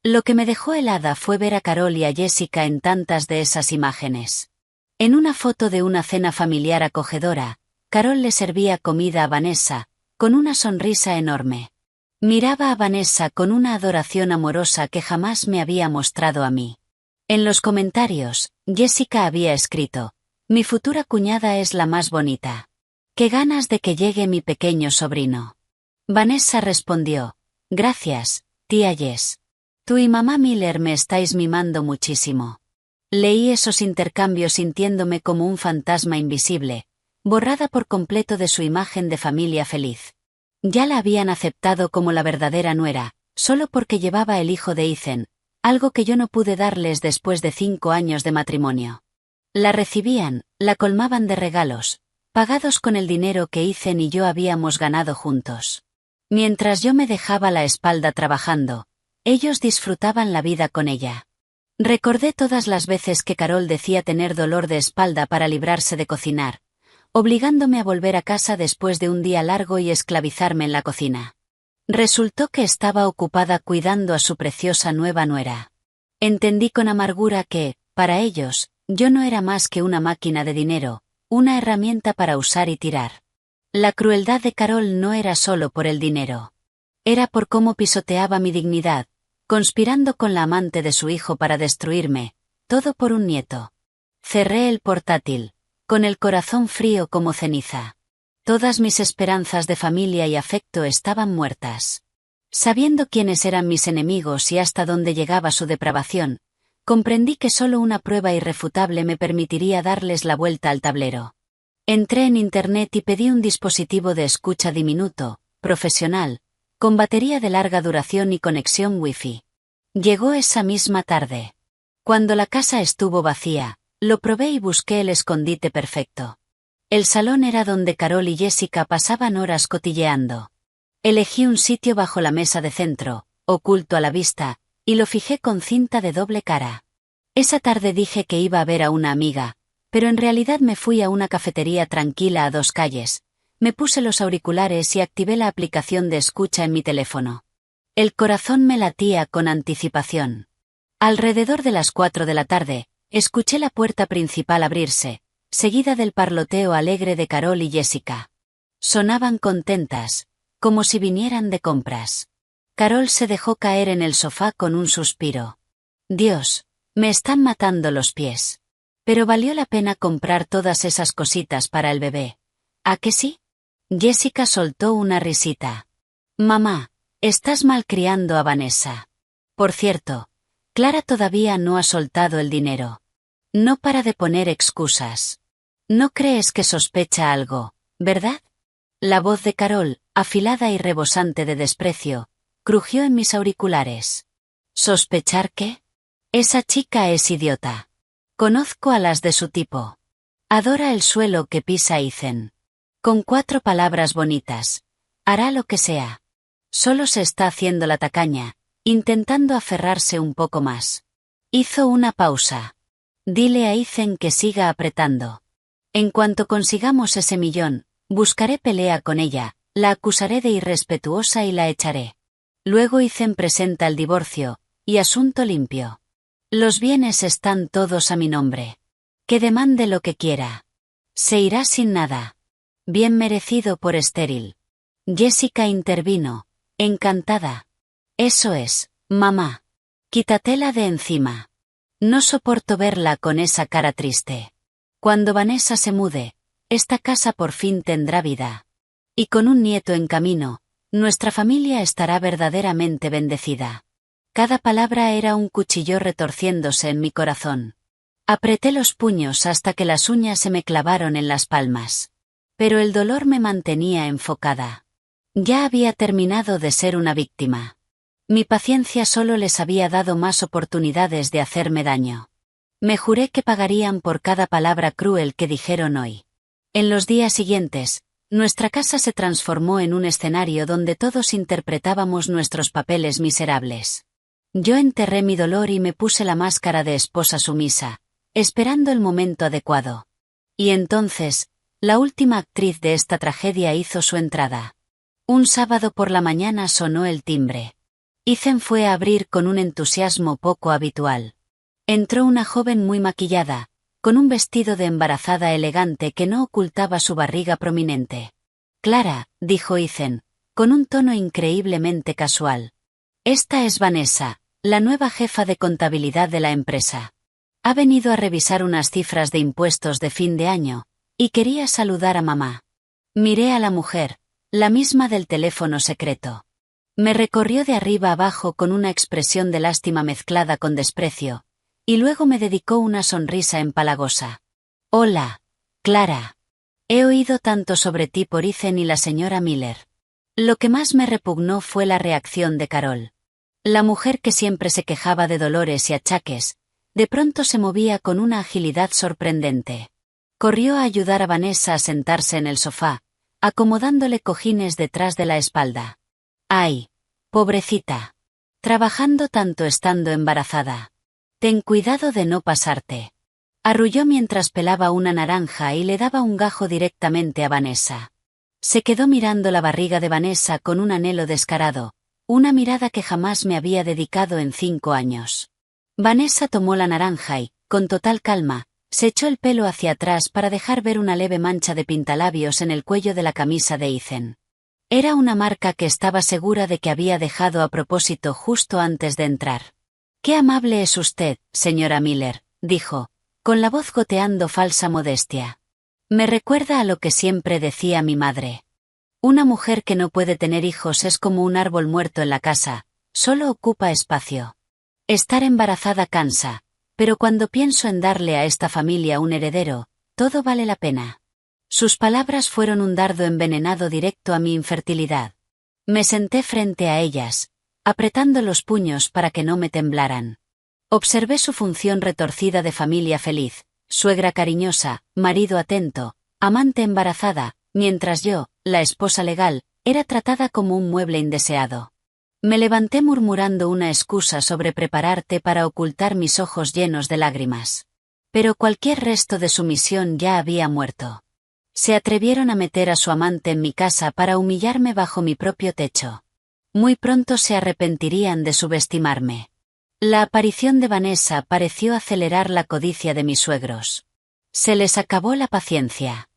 Lo que me dejó helada fue ver a Carol y a Jessica en tantas de esas imágenes. En una foto de una cena familiar acogedora, Carol le servía comida a Vanessa, con una sonrisa enorme. Miraba a Vanessa con una adoración amorosa que jamás me había mostrado a mí. En los comentarios, Jessica había escrito: «Mi futura cuñada es la más bonita. ¡Qué ganas de que llegue mi pequeño sobrino!». Vanessa respondió: «Gracias, tía Jess. Tú y mamá Miller me estáis mimando muchísimo». Leí esos intercambios sintiéndome como un fantasma invisible, borrada por completo de su imagen de familia feliz. Ya la habían aceptado como la verdadera nuera, solo porque llevaba el hijo de Ethan, algo que yo no pude darles después de 5 años de matrimonio. La recibían, la colmaban de regalos, pagados con el dinero que Ethan y yo habíamos ganado juntos. Mientras yo me dejaba la espalda trabajando, ellos disfrutaban la vida con ella. Recordé todas las veces que Carol decía tener dolor de espalda para librarse de cocinar, obligándome a volver a casa después de un día largo y esclavizarme en la cocina. Resultó que estaba ocupada cuidando a su preciosa nueva nuera. Entendí con amargura que, para ellos, yo no era más que una máquina de dinero, una herramienta para usar y tirar. La crueldad de Carol no era solo por el dinero. Era por cómo pisoteaba mi dignidad, conspirando con la amante de su hijo para destruirme, todo por un nieto. Cerré el portátil, con el corazón frío como ceniza. Todas mis esperanzas de familia y afecto estaban muertas. Sabiendo quiénes eran mis enemigos y hasta dónde llegaba su depravación, comprendí que solo una prueba irrefutable me permitiría darles la vuelta al tablero. Entré en Internet y pedí un dispositivo de escucha diminuto, profesional, con batería de larga duración y conexión Wi-Fi. Llegó esa misma tarde. Cuando la casa estuvo vacía, lo probé y busqué el escondite perfecto. El salón era donde Carol y Jessica pasaban horas cotilleando. Elegí un sitio bajo la mesa de centro, oculto a la vista, y lo fijé con cinta de doble cara. Esa tarde dije que iba a ver a una amiga, pero en realidad me fui a una cafetería tranquila a 2 calles, me puse los auriculares y activé la aplicación de escucha en mi teléfono. El corazón me latía con anticipación. Alrededor de las 4 de la tarde, escuché la puerta principal abrirse, seguida del parloteo alegre de Carol y Jessica. Sonaban contentas, como si vinieran de compras. Carol se dejó caer en el sofá con un suspiro. Dios, me están matando los pies. Pero valió la pena comprar todas esas cositas para el bebé. ¿A que sí? Jessica soltó una risita. Mamá, estás malcriando a Vanessa. Por cierto, Clara todavía no ha soltado el dinero. No para de poner excusas. No crees que sospecha algo, ¿verdad? La voz de Carol, afilada y rebosante de desprecio, crujió en mis auriculares. ¿Sospechar qué? Esa chica es idiota. Conozco a las de su tipo. Adora el suelo que pisa Ethan. Con 4 palabras bonitas. Hará lo que sea. Solo se está haciendo la tacaña, intentando aferrarse un poco más. Hizo una pausa. Dile a Ethan que siga apretando. En cuanto consigamos ese millón, buscaré pelea con ella, la acusaré de irrespetuosa y la echaré. Luego Ethan presenta el divorcio, y asunto limpio. Los bienes están todos a mi nombre. Que demande lo que quiera. Se irá sin nada. Bien merecido por estéril. Jessica intervino, encantada. Eso es, mamá. Quítatela de encima. No soporto verla con esa cara triste. Cuando Vanessa se mude, esta casa por fin tendrá vida. Y con un nieto en camino, nuestra familia estará verdaderamente bendecida. Cada palabra era un cuchillo retorciéndose en mi corazón. Apreté los puños hasta que las uñas se me clavaron en las palmas. Pero el dolor me mantenía enfocada. Ya había terminado de ser una víctima. Mi paciencia solo les había dado más oportunidades de hacerme daño. Me juré que pagarían por cada palabra cruel que dijeron hoy. En los días siguientes, nuestra casa se transformó en un escenario donde todos interpretábamos nuestros papeles miserables. Yo enterré mi dolor y me puse la máscara de esposa sumisa, esperando el momento adecuado. Y entonces, la última actriz de esta tragedia hizo su entrada. Un sábado por la mañana sonó el timbre. Ethan fue a abrir con un entusiasmo poco habitual. Entró una joven muy maquillada, con un vestido de embarazada elegante que no ocultaba su barriga prominente. Clara, dijo Ethan, con un tono increíblemente casual. Esta es Vanessa, la nueva jefa de contabilidad de la empresa. Ha venido a revisar unas cifras de impuestos de fin de año, y quería saludar a mamá. Miré a la mujer, la misma del teléfono secreto. Me recorrió de arriba abajo con una expresión de lástima mezclada con desprecio, y luego me dedicó una sonrisa empalagosa. Hola, Clara. He oído tanto sobre ti por Ethan y la señora Miller. Lo que más me repugnó fue la reacción de Carol. La mujer que siempre se quejaba de dolores y achaques, de pronto se movía con una agilidad sorprendente. Corrió a ayudar a Vanessa a sentarse en el sofá, acomodándole cojines detrás de la espalda. ¡Ay! Pobrecita. Trabajando tanto estando embarazada. Ten cuidado de no pasarte. Arrulló mientras pelaba una naranja y le daba un gajo directamente a Vanessa. Se quedó mirando la barriga de Vanessa con un anhelo descarado, una mirada que jamás me había dedicado en 5 años. Vanessa tomó la naranja y, con total calma, se echó el pelo hacia atrás para dejar ver una leve mancha de pintalabios en el cuello de la camisa de Ethan. Era una marca que estaba segura de que había dejado a propósito justo antes de entrar. «Qué amable es usted, señora Miller», dijo, con la voz goteando falsa modestia. «Me recuerda a lo que siempre decía mi madre. Una mujer que no puede tener hijos es como un árbol muerto en la casa, solo ocupa espacio. Estar embarazada cansa, pero cuando pienso en darle a esta familia un heredero, todo vale la pena». Sus palabras fueron un dardo envenenado directo a mi infertilidad. Me senté frente a ellas, apretando los puños para que no me temblaran. Observé su función retorcida de familia feliz, suegra cariñosa, marido atento, amante embarazada, mientras yo, la esposa legal, era tratada como un mueble indeseado. Me levanté murmurando una excusa sobre prepararte para ocultar mis ojos llenos de lágrimas. Pero cualquier resto de sumisión ya había muerto. Se atrevieron a meter a su amante en mi casa para humillarme bajo mi propio techo. Muy pronto se arrepentirían de subestimarme. La aparición de Vanessa pareció acelerar la codicia de mis suegros. Se les acabó la paciencia.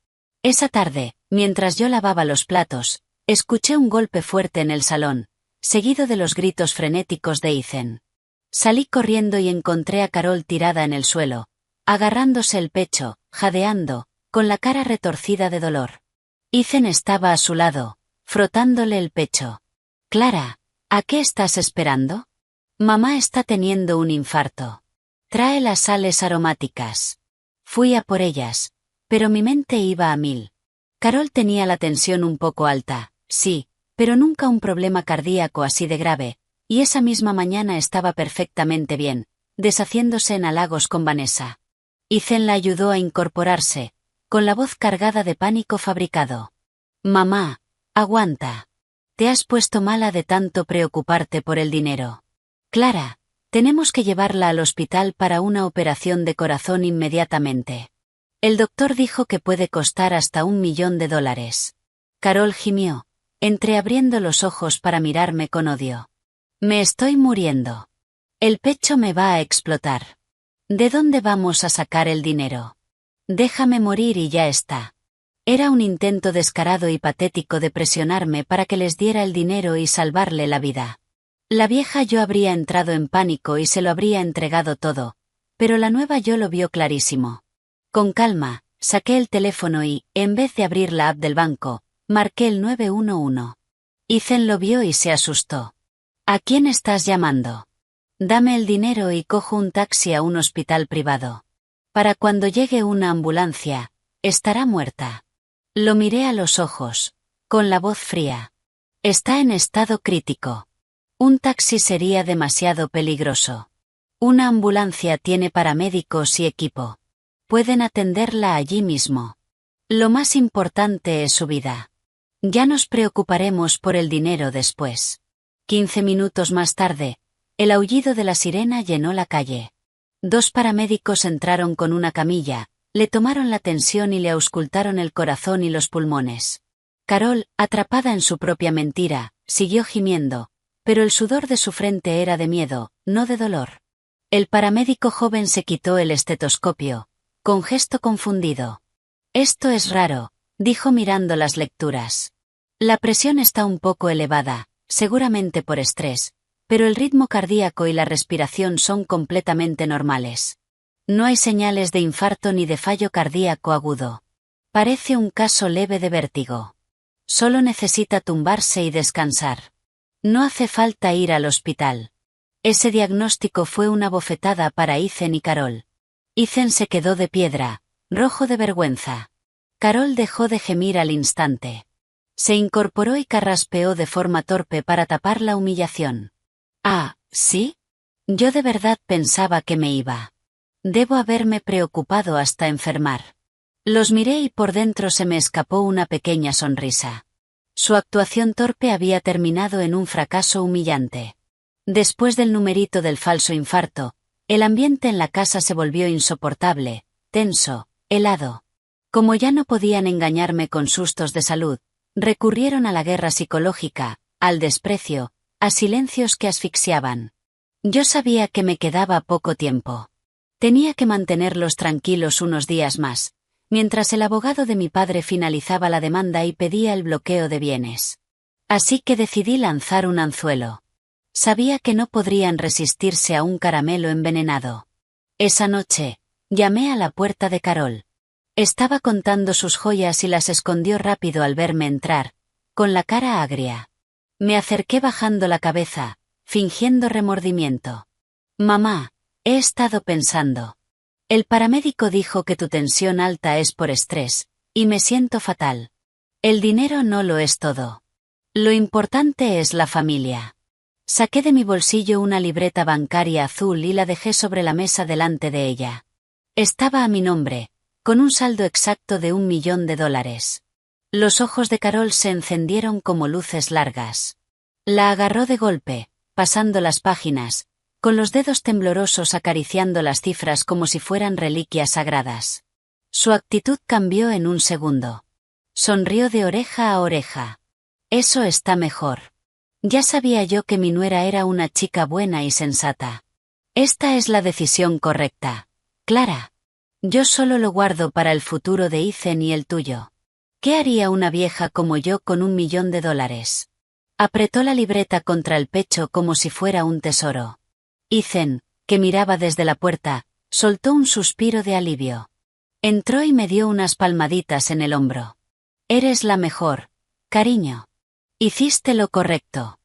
Esa tarde, mientras yo lavaba los platos, escuché un golpe fuerte en el salón, seguido de los gritos frenéticos de Ethan. Salí corriendo y encontré a Carol tirada en el suelo, agarrándose el pecho, jadeando, con la cara retorcida de dolor. Ethan estaba a su lado, frotándole el pecho. «Clara, ¿a qué estás esperando? Mamá está teniendo un infarto. Trae las sales aromáticas». Fui a por ellas, pero mi mente iba a mil. Carol tenía la tensión un poco alta, sí, pero nunca un problema cardíaco así de grave, y esa misma mañana estaba perfectamente bien, deshaciéndose en halagos con Vanessa. Ethan la ayudó a incorporarse, con la voz cargada de pánico fabricado. «Mamá, aguanta. Te has puesto mala de tanto preocuparte por el dinero. Clara, tenemos que llevarla al hospital para una operación de corazón inmediatamente. El doctor dijo que puede costar hasta $1 millón. Carol gimió, entreabriendo los ojos para mirarme con odio. «Me estoy muriendo. El pecho me va a explotar. ¿De dónde vamos a sacar el dinero? Déjame morir y ya está». Era un intento descarado y patético de presionarme para que les diera el dinero y salvarle la vida. La vieja yo habría entrado en pánico y se lo habría entregado todo, pero la nueva yo lo vio clarísimo. Con calma, saqué el teléfono y, en vez de abrir la app del banco, marqué el 911. Ethan lo vio y se asustó. «¿A quién estás llamando? Dame el dinero y cojo un taxi a un hospital privado. Para cuando llegue una ambulancia, estará muerta». Lo miré a los ojos, con la voz fría. «Está en estado crítico. Un taxi sería demasiado peligroso. Una ambulancia tiene paramédicos y equipo. Pueden atenderla allí mismo. Lo más importante es su vida. Ya nos preocuparemos por el dinero después». 15 minutos más tarde, el aullido de la sirena llenó la calle. 2 paramédicos entraron con una camilla, le tomaron la tensión y le auscultaron el corazón y los pulmones. Carol, atrapada en su propia mentira, siguió gimiendo, pero el sudor de su frente era de miedo, no de dolor. El paramédico joven se quitó el estetoscopio, con gesto confundido. «Esto es raro», dijo mirando las lecturas. «La presión está un poco elevada, seguramente por estrés, pero el ritmo cardíaco y la respiración son completamente normales. No hay señales de infarto ni de fallo cardíaco agudo. Parece un caso leve de vértigo. Solo necesita tumbarse y descansar. No hace falta ir al hospital». Ese diagnóstico fue una bofetada para Ethan y Carol. Ethan se quedó de piedra, rojo de vergüenza. Carol dejó de gemir al instante. Se incorporó y carraspeó de forma torpe para tapar la humillación. «Ah, ¿sí? Yo de verdad pensaba que me iba. Debo haberme preocupado hasta enfermar». Los miré y por dentro se me escapó una pequeña sonrisa. Su actuación torpe había terminado en un fracaso humillante. Después del numerito del falso infarto, el ambiente en la casa se volvió insoportable, tenso, helado. Como ya no podían engañarme con sustos de salud, recurrieron a la guerra psicológica, al desprecio, a silencios que asfixiaban. Yo sabía que me quedaba poco tiempo. Tenía que mantenerlos tranquilos unos días más, mientras el abogado de mi padre finalizaba la demanda y pedía el bloqueo de bienes. Así que decidí lanzar un anzuelo. Sabía que no podrían resistirse a un caramelo envenenado. Esa noche, llamé a la puerta de Carol. Estaba contando sus joyas y las escondió rápido al verme entrar, con la cara agria. Me acerqué bajando la cabeza, fingiendo remordimiento. Mamá, he estado pensando. El paramédico dijo que tu tensión alta es por estrés, y me siento fatal. El dinero no lo es todo. Lo importante es la familia. Saqué de mi bolsillo una libreta bancaria azul y la dejé sobre la mesa delante de ella. Estaba a mi nombre, con un saldo exacto de $1.000.000. Los ojos de Carol se encendieron como luces largas. La agarró de golpe, pasando las páginas, con los dedos temblorosos acariciando las cifras como si fueran reliquias sagradas. Su actitud cambió en un segundo. Sonrió de oreja a oreja. Eso está mejor. Ya sabía yo que mi nuera era una chica buena y sensata. Esta es la decisión correcta, Clara. Yo solo lo guardo para el futuro de Ethan y el tuyo. ¿Qué haría una vieja como yo con $1.000.000? Apretó la libreta contra el pecho como si fuera un tesoro. Ethan, que miraba desde la puerta, soltó un suspiro de alivio. Entró y me dio unas palmaditas en el hombro. Eres la mejor, cariño. Hiciste lo correcto.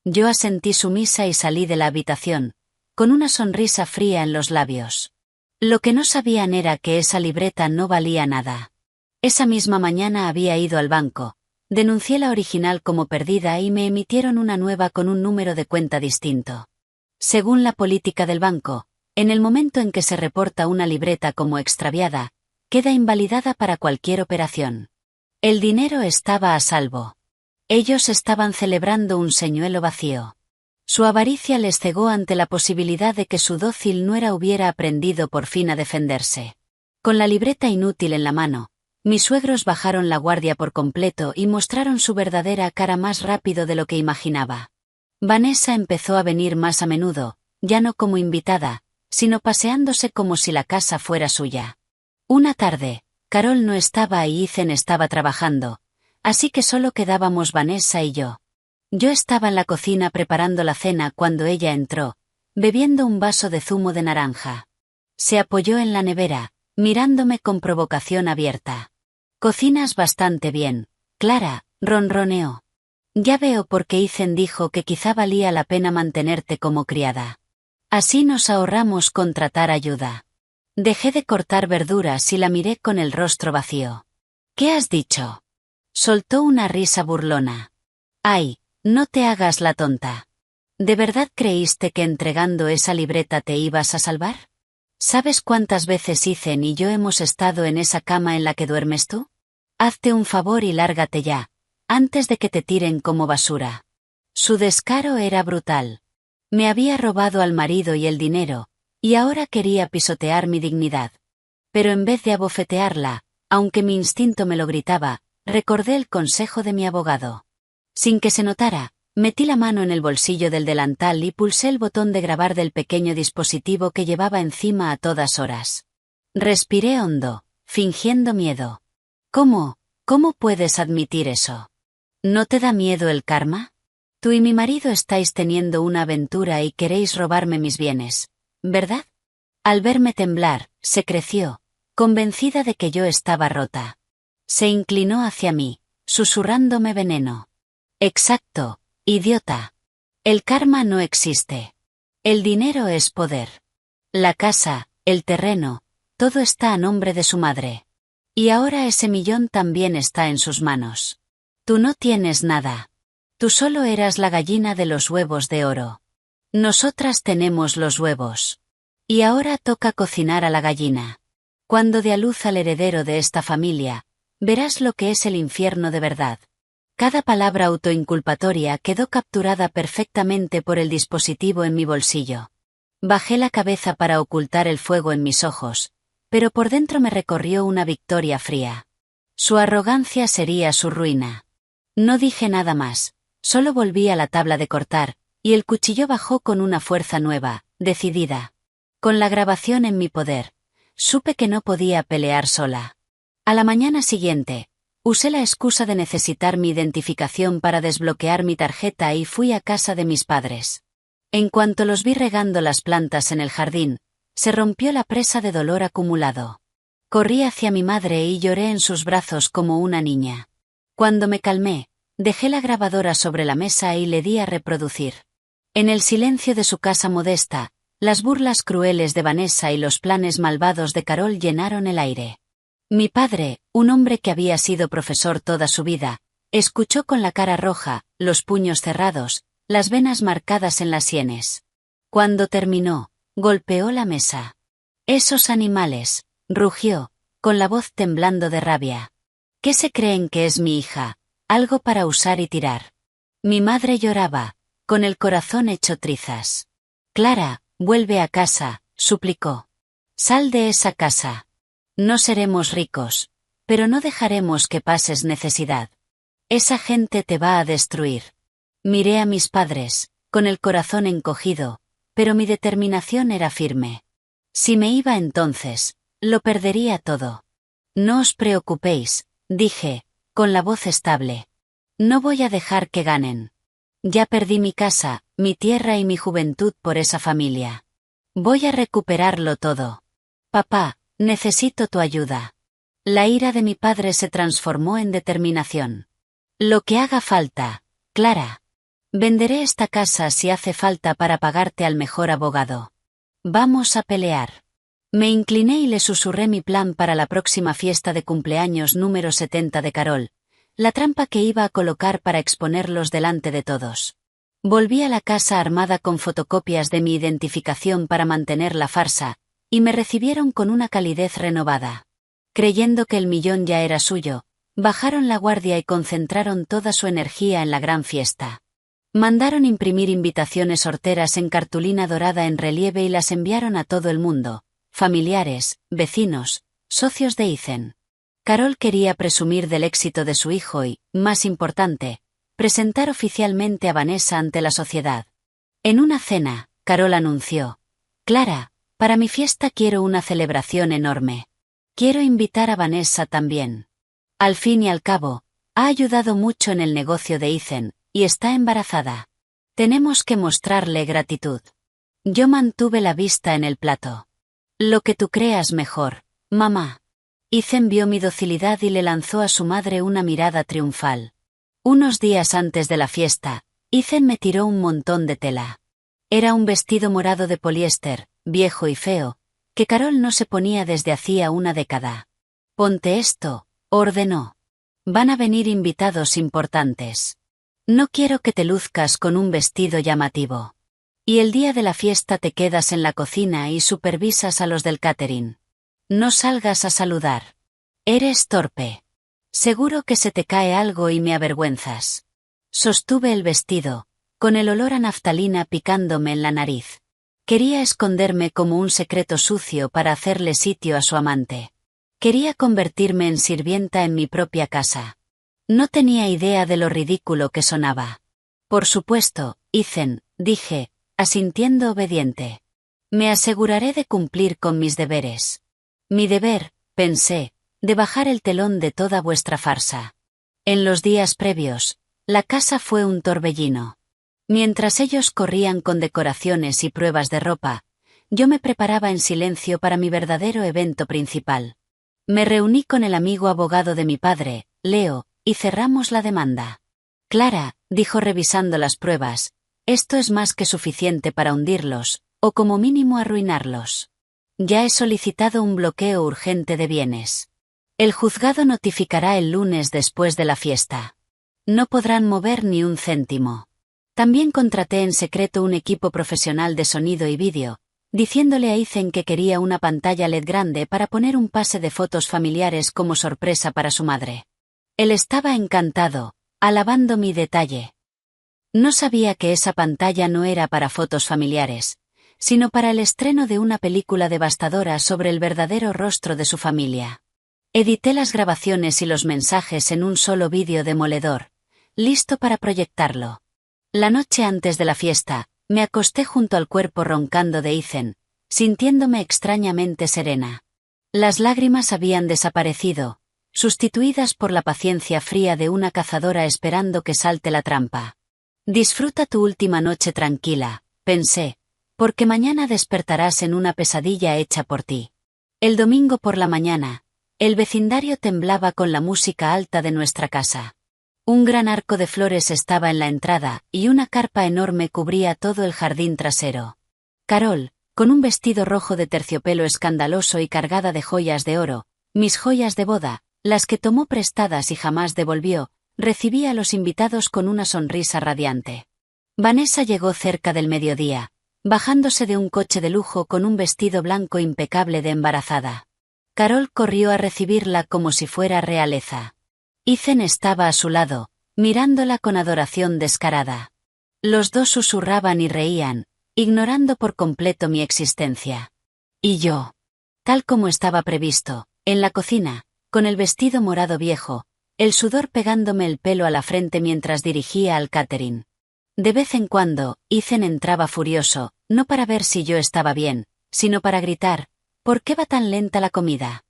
Yo asentí sumisa y salí de la habitación, con una sonrisa fría en los labios. Lo que no sabían era que esa libreta no valía nada. Esa misma mañana había ido al banco, denuncié la original como perdida y me emitieron una nueva con un número de cuenta distinto. Según la política del banco, en el momento en que se reporta una libreta como extraviada, queda invalidada para cualquier operación. El dinero estaba a salvo. Ellos estaban celebrando un señuelo vacío. Su avaricia les cegó ante la posibilidad de que su dócil nuera hubiera aprendido por fin a defenderse. Con la libreta inútil en la mano, mis suegros bajaron la guardia por completo y mostraron su verdadera cara más rápido de lo que imaginaba. Vanessa empezó a venir más a menudo, ya no como invitada, sino paseándose como si la casa fuera suya. Una tarde, Carol no estaba y Ethan estaba trabajando, así que solo quedábamos Vanessa y yo. Yo estaba en la cocina preparando la cena cuando ella entró, bebiendo un vaso de zumo de naranja. Se apoyó en la nevera, mirándome con provocación abierta. «Cocinas bastante bien, Clara», ronroneó. «Ya veo por qué Ethan dijo que quizá valía la pena mantenerte como criada. Así nos ahorramos contratar ayuda». Dejé de cortar verduras y la miré con el rostro vacío. «¿Qué has dicho?». Soltó una risa burlona. «Ay, no te hagas la tonta. ¿De verdad creíste que entregando esa libreta te ibas a salvar? ¿Sabes cuántas veces Ethan y yo hemos estado en esa cama en la que duermes tú? Hazte un favor y lárgate ya, antes de que te tiren como basura». Su descaro era brutal. Me había robado al marido y el dinero, y ahora quería pisotear mi dignidad. Pero en vez de abofetearla, aunque mi instinto me lo gritaba, recordé el consejo de mi abogado. Sin que se notara, metí la mano en el bolsillo del delantal y pulsé el botón de grabar del pequeño dispositivo que llevaba encima a todas horas. Respiré hondo, fingiendo miedo. ¿Cómo puedes admitir eso? ¿No te da miedo el karma? Tú y mi marido estáis teniendo una aventura y queréis robarme mis bienes, ¿verdad? Al verme temblar, se creció, convencida de que yo estaba rota. Se inclinó hacia mí, susurrándome veneno. Exacto, idiota. El karma no existe. El dinero es poder. La casa, el terreno, todo está a nombre de su madre. Y ahora ese millón también está en sus manos. Tú no tienes nada. Tú solo eras la gallina de los huevos de oro. Nosotras tenemos los huevos. Y ahora toca cocinar a la gallina. Cuando dé a luz al heredero de esta familia, verás lo que es el infierno de verdad. Cada palabra autoinculpatoria quedó capturada perfectamente por el dispositivo en mi bolsillo. Bajé la cabeza para ocultar el fuego en mis ojos, pero por dentro me recorrió una victoria fría. Su arrogancia sería su ruina. No dije nada más, solo volví a la tabla de cortar, y el cuchillo bajó con una fuerza nueva, decidida. Con la grabación en mi poder, supe que no podía pelear sola. A la mañana siguiente, Usé la excusa de necesitar mi identificación para desbloquear mi tarjeta y fui a casa de mis padres. En cuanto los vi regando las plantas en el jardín, se rompió la presa de dolor acumulado. Corrí hacia mi madre y lloré en sus brazos como una niña. Cuando me calmé, dejé la grabadora sobre la mesa y le di a reproducir. En el silencio de su casa modesta, las burlas crueles de Vanessa y los planes malvados de Carol llenaron el aire. Mi padre, un hombre que había sido profesor toda su vida, escuchó con la cara roja, los puños cerrados, las venas marcadas en las sienes. Cuando terminó, golpeó la mesa. «Esos animales», rugió, con la voz temblando de rabia. «¿Qué se creen que es mi hija? Algo para usar y tirar». Mi madre lloraba, con el corazón hecho trizas. «Clara, vuelve a casa», suplicó. «Sal de esa casa. No seremos ricos, pero no dejaremos que pases necesidad. Esa gente te va a destruir». Miré a mis padres, con el corazón encogido, pero mi determinación era firme. Si me iba entonces, lo perdería todo. «No os preocupéis», dije, con la voz estable. «No voy a dejar que ganen. Ya perdí mi casa, mi tierra y mi juventud por esa familia. Voy a recuperarlo todo. Papá, necesito tu ayuda». La ira de mi padre se transformó en determinación. «Lo que haga falta, Clara. Venderé esta casa si hace falta para pagarte al mejor abogado. Vamos a pelear». Me incliné y le susurré mi plan para la próxima fiesta de cumpleaños número 70 de Carol, la trampa que iba a colocar para exponerlos delante de todos. Volví a la casa armada con fotocopias de mi identificación para mantener la farsa, y me recibieron con una calidez renovada. Creyendo que el millón ya era suyo, bajaron la guardia y concentraron toda su energía en la gran fiesta. Mandaron imprimir invitaciones horteras en cartulina dorada en relieve y las enviaron a todo el mundo, familiares, vecinos, socios de Ethan. Carol quería presumir del éxito de su hijo y, más importante, presentar oficialmente a Vanessa ante la sociedad. En una cena, Carol anunció: «Clara, para mi fiesta quiero una celebración enorme. Quiero invitar a Vanessa también. Al fin y al cabo, ha ayudado mucho en el negocio de Ethan, y está embarazada. Tenemos que mostrarle gratitud». Yo mantuve la vista en el plato. «Lo que tú creas mejor, mamá». Ethan vio mi docilidad y le lanzó a su madre una mirada triunfal. Unos días antes de la fiesta, Ethan me tiró un montón de tela. Era un vestido morado de poliéster, viejo y feo, que Carol no se ponía desde hacía una década. «Ponte esto», ordenó. «Van a venir invitados importantes. No quiero que te luzcas con un vestido llamativo. Y el día de la fiesta te quedas en la cocina y supervisas a los del catering. No salgas a saludar. Eres torpe. Seguro que se te cae algo y me avergüenzas». Sostuve el vestido, con el olor a naftalina picándome en la nariz. Quería esconderme como un secreto sucio para hacerle sitio a su amante. Quería convertirme en sirvienta en mi propia casa. No tenía idea de lo ridículo que sonaba. «Por supuesto, Ethan», dije, asintiendo obediente. «Me aseguraré de cumplir con mis deberes». Mi deber, pensé, de bajar el telón de toda vuestra farsa. En los días previos, la casa fue un torbellino. Mientras ellos corrían con decoraciones y pruebas de ropa, yo me preparaba en silencio para mi verdadero evento principal. Me reuní con el amigo abogado de mi padre, Leo, y cerramos la demanda. «Clara», dijo revisando las pruebas, «esto es más que suficiente para hundirlos, o como mínimo arruinarlos. Ya he solicitado un bloqueo urgente de bienes. El juzgado notificará el lunes después de la fiesta. No podrán mover ni un céntimo». También contraté en secreto un equipo profesional de sonido y vídeo, diciéndole a Ethan que quería una pantalla LED grande para poner un pase de fotos familiares como sorpresa para su madre. Él estaba encantado, alabando mi detalle. No sabía que esa pantalla no era para fotos familiares, sino para el estreno de una película devastadora sobre el verdadero rostro de su familia. Edité las grabaciones y los mensajes en un solo vídeo demoledor, listo para proyectarlo. La noche antes de la fiesta, me acosté junto al cuerpo roncando de Ethan, sintiéndome extrañamente serena. Las lágrimas habían desaparecido, sustituidas por la paciencia fría de una cazadora esperando que salte la trampa. Disfruta tu última noche tranquila, pensé, porque mañana despertarás en una pesadilla hecha por ti. El domingo por la mañana, el vecindario temblaba con la música alta de nuestra casa. Un gran arco de flores estaba en la entrada y una carpa enorme cubría todo el jardín trasero. Carol, con un vestido rojo de terciopelo escandaloso y cargada de joyas de oro, mis joyas de boda, las que tomó prestadas y jamás devolvió, recibía a los invitados con una sonrisa radiante. Vanessa llegó cerca del mediodía, bajándose de un coche de lujo con un vestido blanco impecable de embarazada. Carol corrió a recibirla como si fuera realeza. Ethan estaba a su lado, mirándola con adoración descarada. Los dos susurraban y reían, ignorando por completo mi existencia. Y yo, tal como estaba previsto, en la cocina, con el vestido morado viejo, el sudor pegándome el pelo a la frente mientras dirigía al catering. De vez en cuando, Ethan entraba furioso, no para ver si yo estaba bien, sino para gritar: ¿por qué va tan lenta la comida?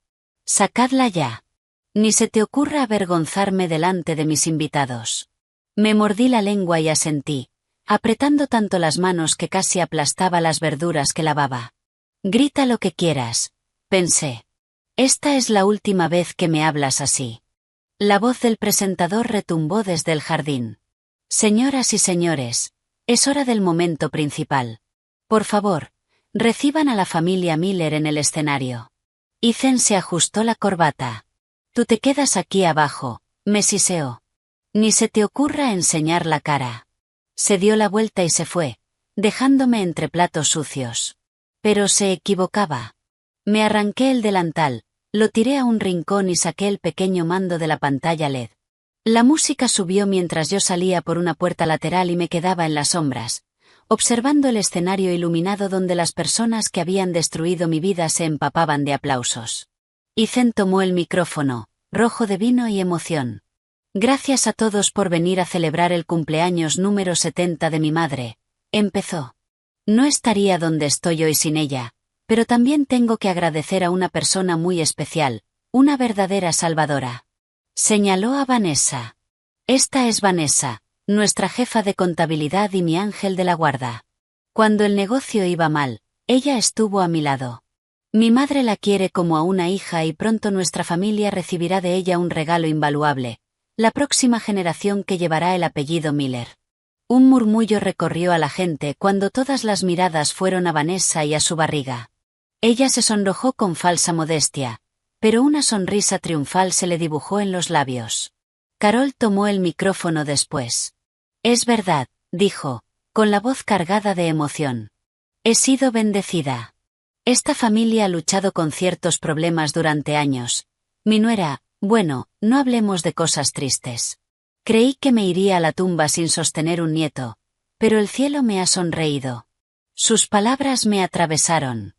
Sacadla ya. Ni se te ocurra avergonzarme delante de mis invitados. Me mordí la lengua y asentí, apretando tanto las manos que casi aplastaba las verduras que lavaba. Grita lo que quieras, pensé. Esta es la última vez que me hablas así. La voz del presentador retumbó desde el jardín. Señoras y señores, es hora del momento principal. Por favor, reciban a la familia Miller en el escenario. Ethan se ajustó la corbata. Tú te quedas aquí abajo, me siseó. Ni se te ocurra enseñar la cara. Se dio la vuelta y se fue, dejándome entre platos sucios. Pero se equivocaba. Me arranqué el delantal, lo tiré a un rincón y saqué el pequeño mando de la pantalla LED. La música subió mientras yo salía por una puerta lateral y me quedaba en las sombras, observando el escenario iluminado donde las personas que habían destruido mi vida se empapaban de aplausos. Ethan tomó el micrófono, rojo de vino y emoción. Gracias a todos por venir a celebrar el cumpleaños número 70 de mi madre, empezó. No estaría donde estoy hoy sin ella, pero también tengo que agradecer a una persona muy especial, una verdadera salvadora. Señaló a Vanessa. Esta es Vanessa, nuestra jefa de contabilidad y mi ángel de la guarda. Cuando el negocio iba mal, ella estuvo a mi lado. Mi madre la quiere como a una hija y pronto nuestra familia recibirá de ella un regalo invaluable, la próxima generación que llevará el apellido Miller. Un murmullo recorrió a la gente cuando todas las miradas fueron a Vanessa y a su barriga. Ella se sonrojó con falsa modestia, pero una sonrisa triunfal se le dibujó en los labios. Carol tomó el micrófono después. Es verdad, dijo, con la voz cargada de emoción. He sido bendecida. Esta familia ha luchado con ciertos problemas durante años. Mi nuera, bueno, no hablemos de cosas tristes. Creí que me iría a la tumba sin sostener un nieto, pero el cielo me ha sonreído. Sus palabras me atravesaron.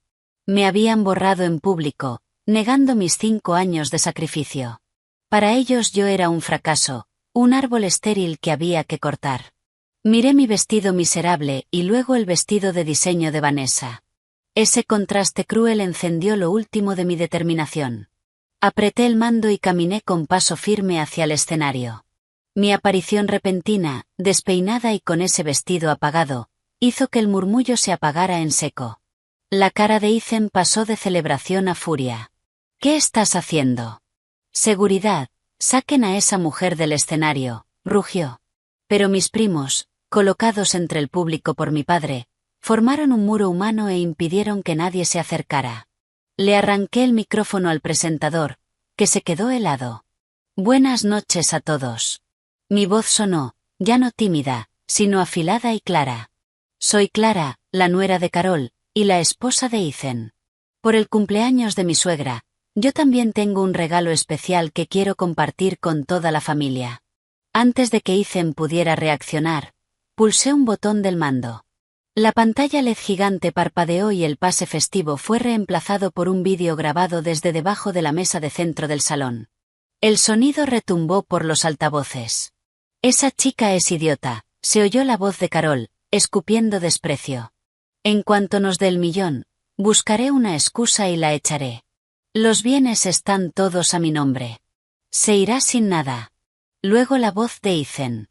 Me habían borrado en público, negando mis 5 años de sacrificio. Para ellos yo era un fracaso, un árbol estéril que había que cortar. Miré mi vestido miserable y luego el vestido de diseño de Vanessa. Ese contraste cruel encendió lo último de mi determinación. Apreté el mando y caminé con paso firme hacia el escenario. Mi aparición repentina, despeinada y con ese vestido apagado, hizo que el murmullo se apagara en seco. La cara de Ethan pasó de celebración a furia. ¿Qué estás haciendo? Seguridad, saquen a esa mujer del escenario, rugió. Pero mis primos, colocados entre el público por mi padre, formaron un muro humano e impidieron que nadie se acercara. Le arranqué el micrófono al presentador, que se quedó helado. Buenas noches a todos. Mi voz sonó, ya no tímida, sino afilada y clara. Soy Clara, la nuera de Carol, y la esposa de Ethan. Por el cumpleaños de mi suegra, yo también tengo un regalo especial que quiero compartir con toda la familia. Antes de que Ethan pudiera reaccionar, pulsé un botón del mando. La pantalla LED gigante parpadeó y el pase festivo fue reemplazado por un vídeo grabado desde debajo de la mesa de centro del salón. El sonido retumbó por los altavoces. Esa chica es idiota, se oyó la voz de Carol, escupiendo desprecio. En cuanto nos dé el millón, buscaré una excusa y la echaré. Los bienes están todos a mi nombre. Se irá sin nada. Luego la voz de Ethan.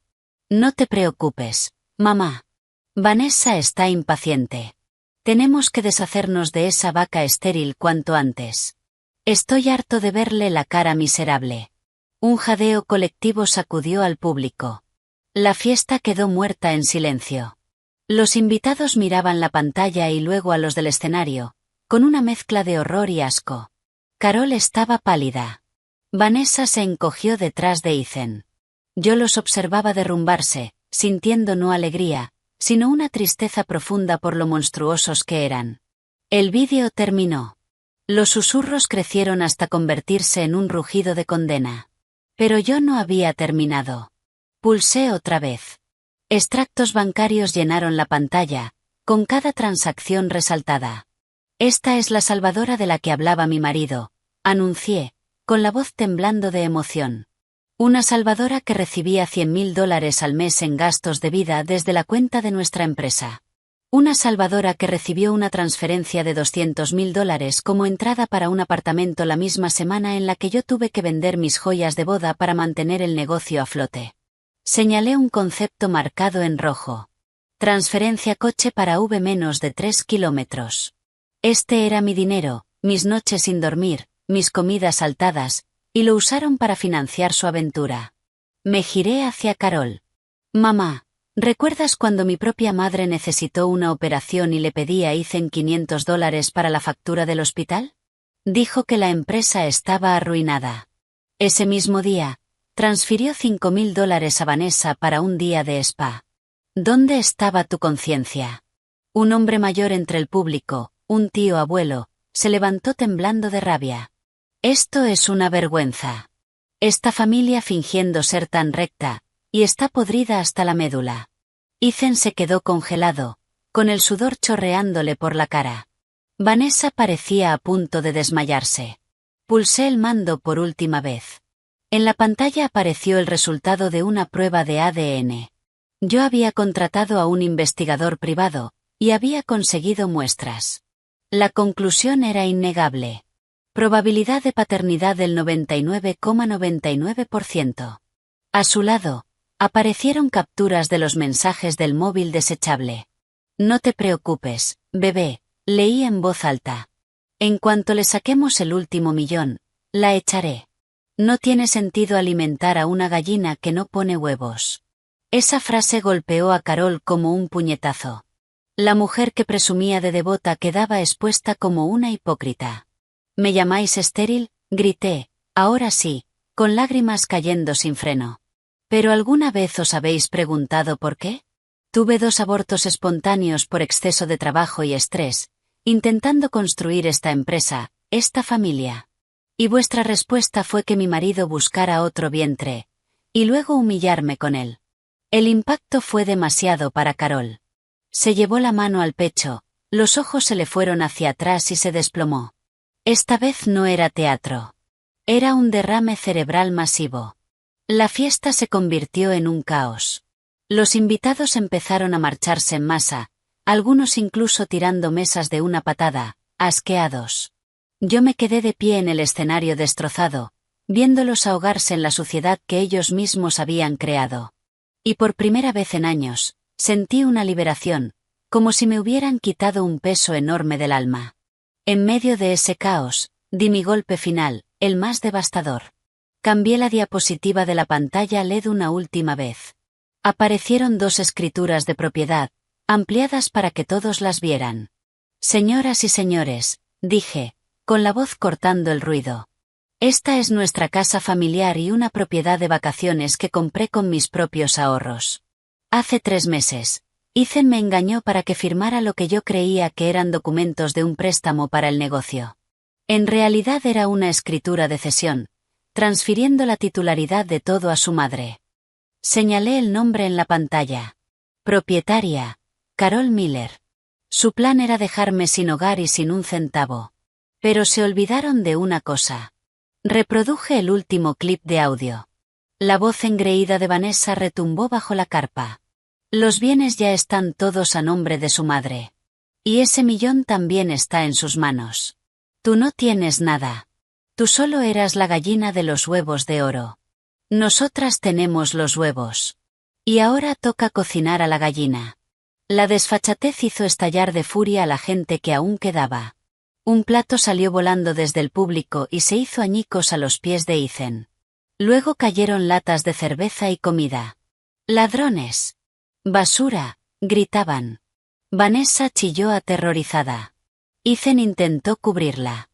No te preocupes, mamá. Vanessa está impaciente. Tenemos que deshacernos de esa vaca estéril cuanto antes. Estoy harto de verle la cara miserable. Un jadeo colectivo sacudió al público. La fiesta quedó muerta en silencio. Los invitados miraban la pantalla y luego a los del escenario, con una mezcla de horror y asco. Carol estaba pálida. Vanessa se encogió detrás de Ethan. Yo los observaba derrumbarse, sintiendo no alegría, sino una tristeza profunda por lo monstruosos que eran. El vídeo terminó. Los susurros crecieron hasta convertirse en un rugido de condena. Pero yo no había terminado. Pulsé otra vez. Extractos bancarios llenaron la pantalla, con cada transacción resaltada. Esta es la salvadora de la que hablaba mi marido, anuncié, con la voz temblando de emoción. Una salvadora que recibía $100.000 al mes en gastos de vida desde la cuenta de nuestra empresa. Una salvadora que recibió una transferencia de $200.000 como entrada para un apartamento la misma semana en la que yo tuve que vender mis joyas de boda para mantener el negocio a flote. Señalé un concepto marcado en rojo. Transferencia coche para menos de 3 kilómetros. Este era mi dinero, mis noches sin dormir, mis comidas saltadas, y lo usaron para financiar su aventura. Me giré hacia Carol. Mamá, ¿recuerdas cuando mi propia madre necesitó una operación y le pedí a Ethan $500 para la factura del hospital? Dijo que la empresa estaba arruinada. Ese mismo día, transfirió $5.000 a Vanessa para un día de spa. ¿Dónde estaba tu conciencia? Un hombre mayor entre el público, un tío abuelo, se levantó temblando de rabia. Esto es una vergüenza. Esta familia fingiendo ser tan recta, y está podrida hasta la médula. Ethan se quedó congelado, con el sudor chorreándole por la cara. Vanessa parecía a punto de desmayarse. Pulsé el mando por última vez. En la pantalla apareció el resultado de una prueba de ADN. Yo había contratado a un investigador privado, y había conseguido muestras. La conclusión era innegable. Probabilidad de paternidad del 99,99%. A su lado, aparecieron capturas de los mensajes del móvil desechable. No te preocupes, bebé, leí en voz alta. En cuanto le saquemos el último millón, la echaré. No tiene sentido alimentar a una gallina que no pone huevos. Esa frase golpeó a Carol como un puñetazo. La mujer que presumía de devota quedaba expuesta como una hipócrita. ¿Me llamáis estéril?, grité, ahora sí, con lágrimas cayendo sin freno. ¿Pero alguna vez os habéis preguntado por qué? Tuve 2 abortos espontáneos por exceso de trabajo y estrés, intentando construir esta empresa, esta familia. Y vuestra respuesta fue que mi marido buscara otro vientre, y luego humillarme con él. El impacto fue demasiado para Carol. Se llevó la mano al pecho, los ojos se le fueron hacia atrás y se desplomó. Esta vez no era teatro. Era un derrame cerebral masivo. La fiesta se convirtió en un caos. Los invitados empezaron a marcharse en masa, algunos incluso tirando mesas de una patada, asqueados. Yo me quedé de pie en el escenario destrozado, viéndolos ahogarse en la suciedad que ellos mismos habían creado. Y por primera vez en años, sentí una liberación, como si me hubieran quitado un peso enorme del alma. En medio de ese caos, di mi golpe final, el más devastador. Cambié la diapositiva de la pantalla LED una última vez. Aparecieron 2 escrituras de propiedad, ampliadas para que todos las vieran. Señoras y señores, dije, con la voz cortando el ruido. Esta es nuestra casa familiar y una propiedad de vacaciones que compré con mis propios ahorros. Hace 3 meses, Ethan me engañó para que firmara lo que yo creía que eran documentos de un préstamo para el negocio. En realidad era una escritura de cesión, transfiriendo la titularidad de todo a su madre. Señalé el nombre en la pantalla. Propietaria, Carol Miller. Su plan era dejarme sin hogar y sin un centavo. Pero se olvidaron de una cosa. Reproduje el último clip de audio. La voz engreída de Vanessa retumbó bajo la carpa. Los bienes ya están todos a nombre de su madre. Y ese millón también está en sus manos. Tú no tienes nada. Tú solo eras la gallina de los huevos de oro. Nosotras tenemos los huevos. Y ahora toca cocinar a la gallina. La desfachatez hizo estallar de furia a la gente que aún quedaba. Un plato salió volando desde el público y se hizo añicos a los pies de Ethan. Luego cayeron latas de cerveza y comida. ¡Ladrones! ¡Basura!, gritaban. Vanessa chilló aterrorizada. Ethan intentó cubrirla.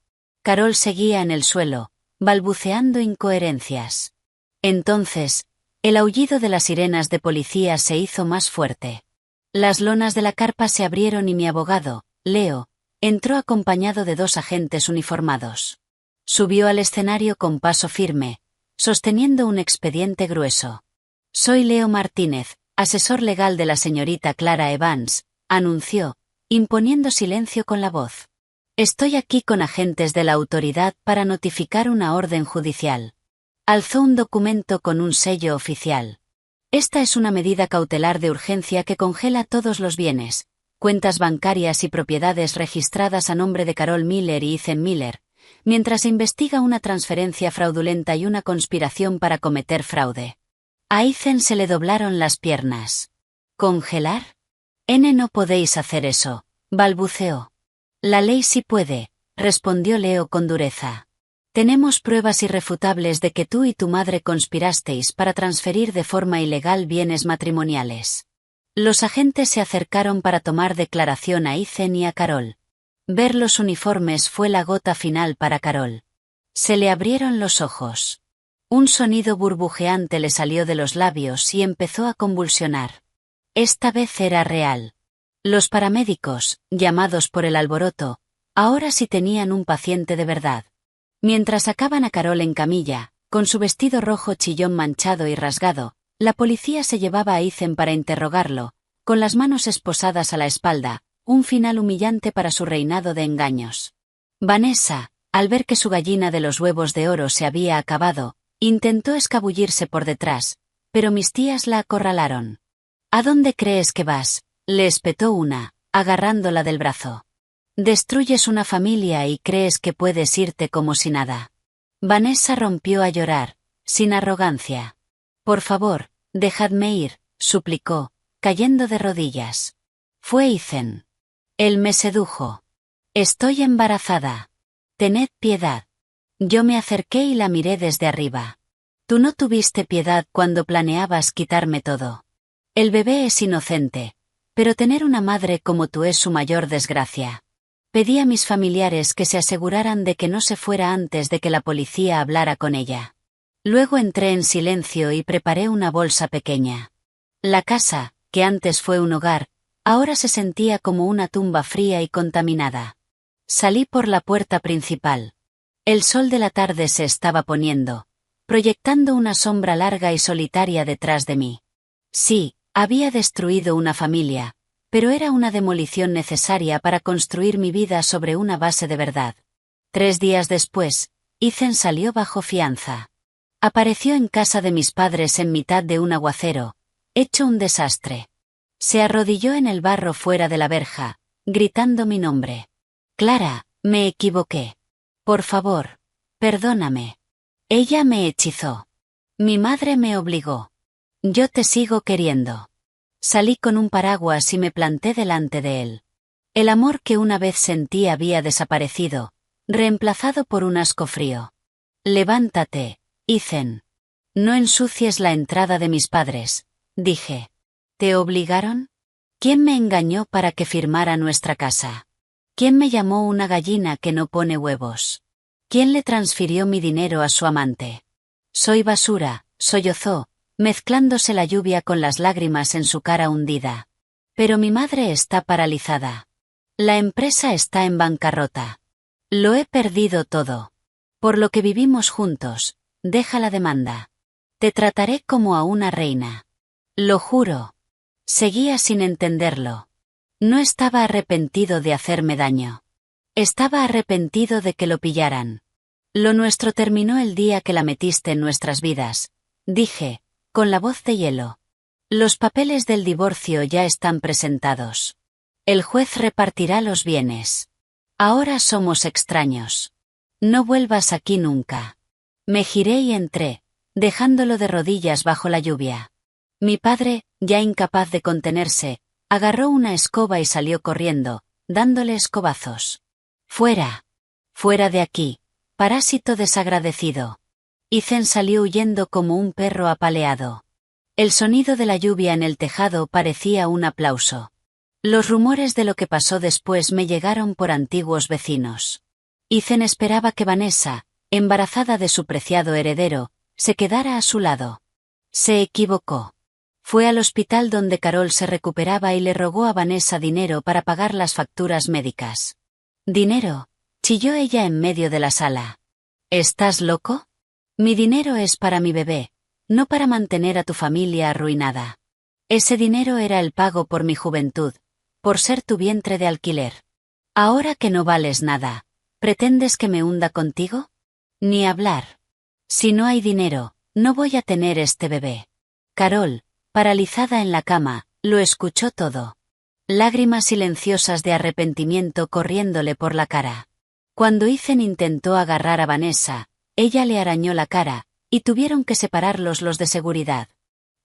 Carol seguía en el suelo, balbuceando incoherencias. Entonces, el aullido de las sirenas de policía se hizo más fuerte. Las lonas de la carpa se abrieron y mi abogado, Leo, entró acompañado de 2 agentes uniformados. Subió al escenario con paso firme, sosteniendo un expediente grueso. «Soy Leo Martínez, asesor legal de la señorita Clara Evans», anunció, imponiendo silencio con la voz. «Estoy aquí con agentes de la autoridad para notificar una orden judicial». Alzó un documento con un sello oficial. «Esta es una medida cautelar de urgencia que congela todos los bienes, cuentas bancarias y propiedades registradas a nombre de Carol Miller y Ethan Miller, mientras se investiga una transferencia fraudulenta y una conspiración para cometer fraude». A Ethan se le doblaron las piernas. «¿Congelar? No podéis hacer eso», balbuceó. «La ley sí puede», respondió Leo con dureza. «Tenemos pruebas irrefutables de que tú y tu madre conspirasteis para transferir de forma ilegal bienes matrimoniales». Los agentes se acercaron para tomar declaración a Ethan y a Carol. Ver los uniformes fue la gota final para Carol. Se le abrieron los ojos. Un sonido burbujeante le salió de los labios y empezó a convulsionar. Esta vez era real. Los paramédicos, llamados por el alboroto, ahora sí tenían un paciente de verdad. Mientras sacaban a Carol en camilla, con su vestido rojo chillón manchado y rasgado, la policía se llevaba a Ethan para interrogarlo, con las manos esposadas a la espalda, un final humillante para su reinado de engaños. Vanessa, al ver que su gallina de los huevos de oro se había acabado, intentó escabullirse por detrás, pero mis tías la acorralaron. «¿A dónde crees que vas?», le espetó una, agarrándola del brazo. «Destruyes una familia y crees que puedes irte como si nada». Vanessa rompió a llorar, sin arrogancia. «Por favor, dejadme ir», suplicó, cayendo de rodillas. Fue Ethan. Él me sedujo. «Estoy embarazada. Tened piedad». Yo me acerqué y la miré desde arriba. «Tú no tuviste piedad cuando planeabas quitarme todo. El bebé es inocente, pero tener una madre como tú es su mayor desgracia». Pedí a mis familiares que se aseguraran de que no se fuera antes de que la policía hablara con ella. Luego entré en silencio y preparé una bolsa pequeña. La casa, que antes fue un hogar, ahora se sentía como una tumba fría y contaminada. Salí por la puerta principal. El sol de la tarde se estaba poniendo, proyectando una sombra larga y solitaria detrás de mí. Sí, había destruido una familia, pero era una demolición necesaria para construir mi vida sobre una base de verdad. 3 días después, Ethan salió bajo fianza. Apareció en casa de mis padres en mitad de un aguacero, hecho un desastre. Se arrodilló en el barro fuera de la verja, gritando mi nombre. «Clara, me equivoqué. Por favor, perdóname». Ella me hechizó. Mi madre me obligó. «Yo te sigo queriendo». Salí con un paraguas y me planté delante de él. El amor que una vez sentí había desaparecido, reemplazado por un asco frío. «Levántate, Ethan. No ensucies la entrada de mis padres», dije. «¿Te obligaron? ¿Quién me engañó para que firmara nuestra casa? ¿Quién me llamó una gallina que no pone huevos? ¿Quién le transfirió mi dinero a su amante? Soy basura», sollozó, mezclándose la lluvia con las lágrimas en su cara hundida. «Pero mi madre está paralizada. La empresa está en bancarrota. Lo he perdido todo. Por lo que vivimos juntos, deja la demanda. Te trataré como a una reina. Lo juro». Seguía sin entenderlo. No estaba arrepentido de hacerme daño. Estaba arrepentido de que lo pillaran. «Lo nuestro terminó el día que la metiste en nuestras vidas», dije, con la voz de hielo. «Los papeles del divorcio ya están presentados. El juez repartirá los bienes. Ahora somos extraños». No vuelvas aquí nunca. Me giré y entré, dejándolo de rodillas bajo la lluvia. Mi padre, ya incapaz de contenerse, agarró una escoba y salió corriendo, dándole escobazos. ¡Fuera! ¡Fuera de aquí! Parásito desagradecido. Ethan salió huyendo como un perro apaleado. El sonido de la lluvia en el tejado parecía un aplauso. Los rumores de lo que pasó después me llegaron por antiguos vecinos. Ethan esperaba que Vanessa, embarazada de su preciado heredero, se quedara a su lado. Se equivocó. Fue al hospital donde Carol se recuperaba y le rogó a Vanessa dinero para pagar las facturas médicas. ¿Dinero?, chilló ella en medio de la sala. ¿Estás loco? Mi dinero es para mi bebé, no para mantener a tu familia arruinada. Ese dinero era el pago por mi juventud, por ser tu vientre de alquiler. Ahora que no vales nada, ¿pretendes que me hunda contigo? Ni hablar. Si no hay dinero, no voy a tener este bebé. Carol, paralizada en la cama, lo escuchó todo. Lágrimas silenciosas de arrepentimiento corriéndole por la cara. Cuando Ethan intentó agarrar a Vanessa, ella le arañó la cara, y tuvieron que separarlos los de seguridad.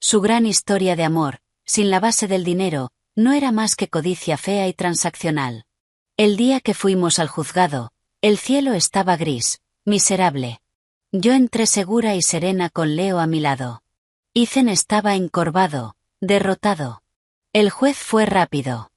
Su gran historia de amor, sin la base del dinero, no era más que codicia fea y transaccional. El día que fuimos al juzgado, el cielo estaba gris, miserable. Yo entré segura y serena con Leo a mi lado. Ethan estaba encorvado, derrotado. El juez fue rápido.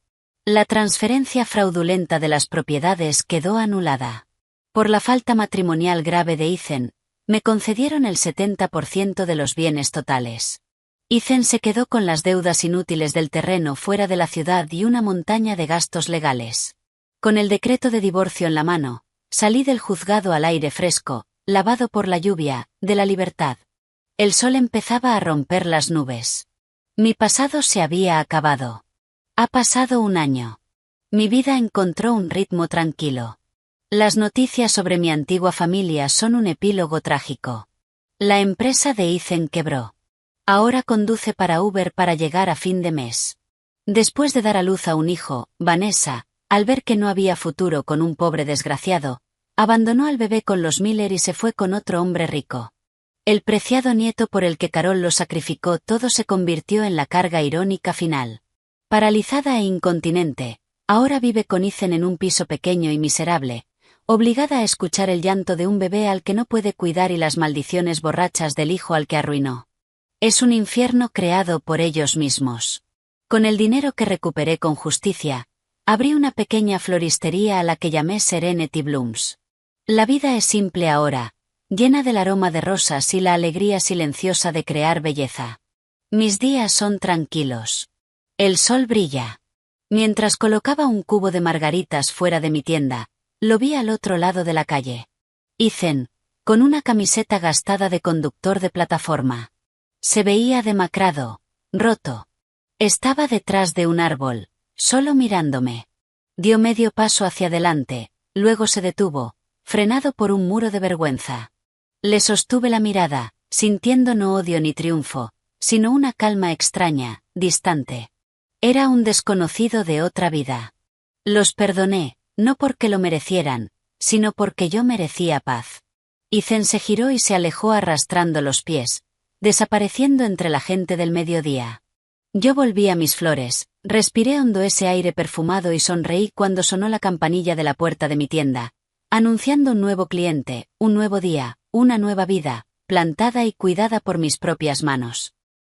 La transferencia fraudulenta de las propiedades quedó anulada. Por la falta matrimonial grave de Ethan, me concedieron el 70% de los bienes totales. Ethan se quedó con las deudas inútiles del terreno fuera de la ciudad y una montaña de gastos legales. Con el decreto de divorcio en la mano, salí del juzgado al aire fresco, lavado por la lluvia, de la libertad. El sol empezaba a romper las nubes. Mi pasado se había acabado. Ha pasado un año. Mi vida encontró un ritmo tranquilo. Las noticias sobre mi antigua familia son un epílogo trágico. La empresa de Ethan quebró. Ahora conduce para Uber para llegar a fin de mes. Después de dar a luz a un hijo, Vanessa, al ver que no había futuro con un pobre desgraciado, abandonó al bebé con los Miller y se fue con otro hombre rico. El preciado nieto por el que Carol lo sacrificó todo se convirtió en la carga irónica final. Paralizada e incontinente, ahora vive con Ethan en un piso pequeño y miserable, obligada a escuchar el llanto de un bebé al que no puede cuidar y las maldiciones borrachas del hijo al que arruinó. Es un infierno creado por ellos mismos. Con el dinero que recuperé con justicia, abrí una pequeña floristería a la que llamé Serenity Blooms. La vida es simple ahora, llena del aroma de rosas y la alegría silenciosa de crear belleza. Mis días son tranquilos. El sol brilla. Mientras colocaba un cubo de margaritas fuera de mi tienda, lo vi al otro lado de la calle. Ethan, con una camiseta gastada de conductor de plataforma. Se veía demacrado, roto. Estaba detrás de un árbol, solo mirándome. Dio medio paso hacia adelante, luego se detuvo, frenado por un muro de vergüenza. Le sostuve la mirada, sintiendo no odio ni triunfo, sino una calma extraña, distante. Era un desconocido de otra vida. Los perdoné, no porque lo merecieran, sino porque yo merecía paz. Ethan se giró y se alejó arrastrando los pies, desapareciendo entre la gente del mediodía. Yo volví a mis flores, respiré hondo ese aire perfumado y sonreí cuando sonó la campanilla de la puerta de mi tienda, anunciando un nuevo cliente, un nuevo día, una nueva vida, plantada y cuidada por mis propias manos.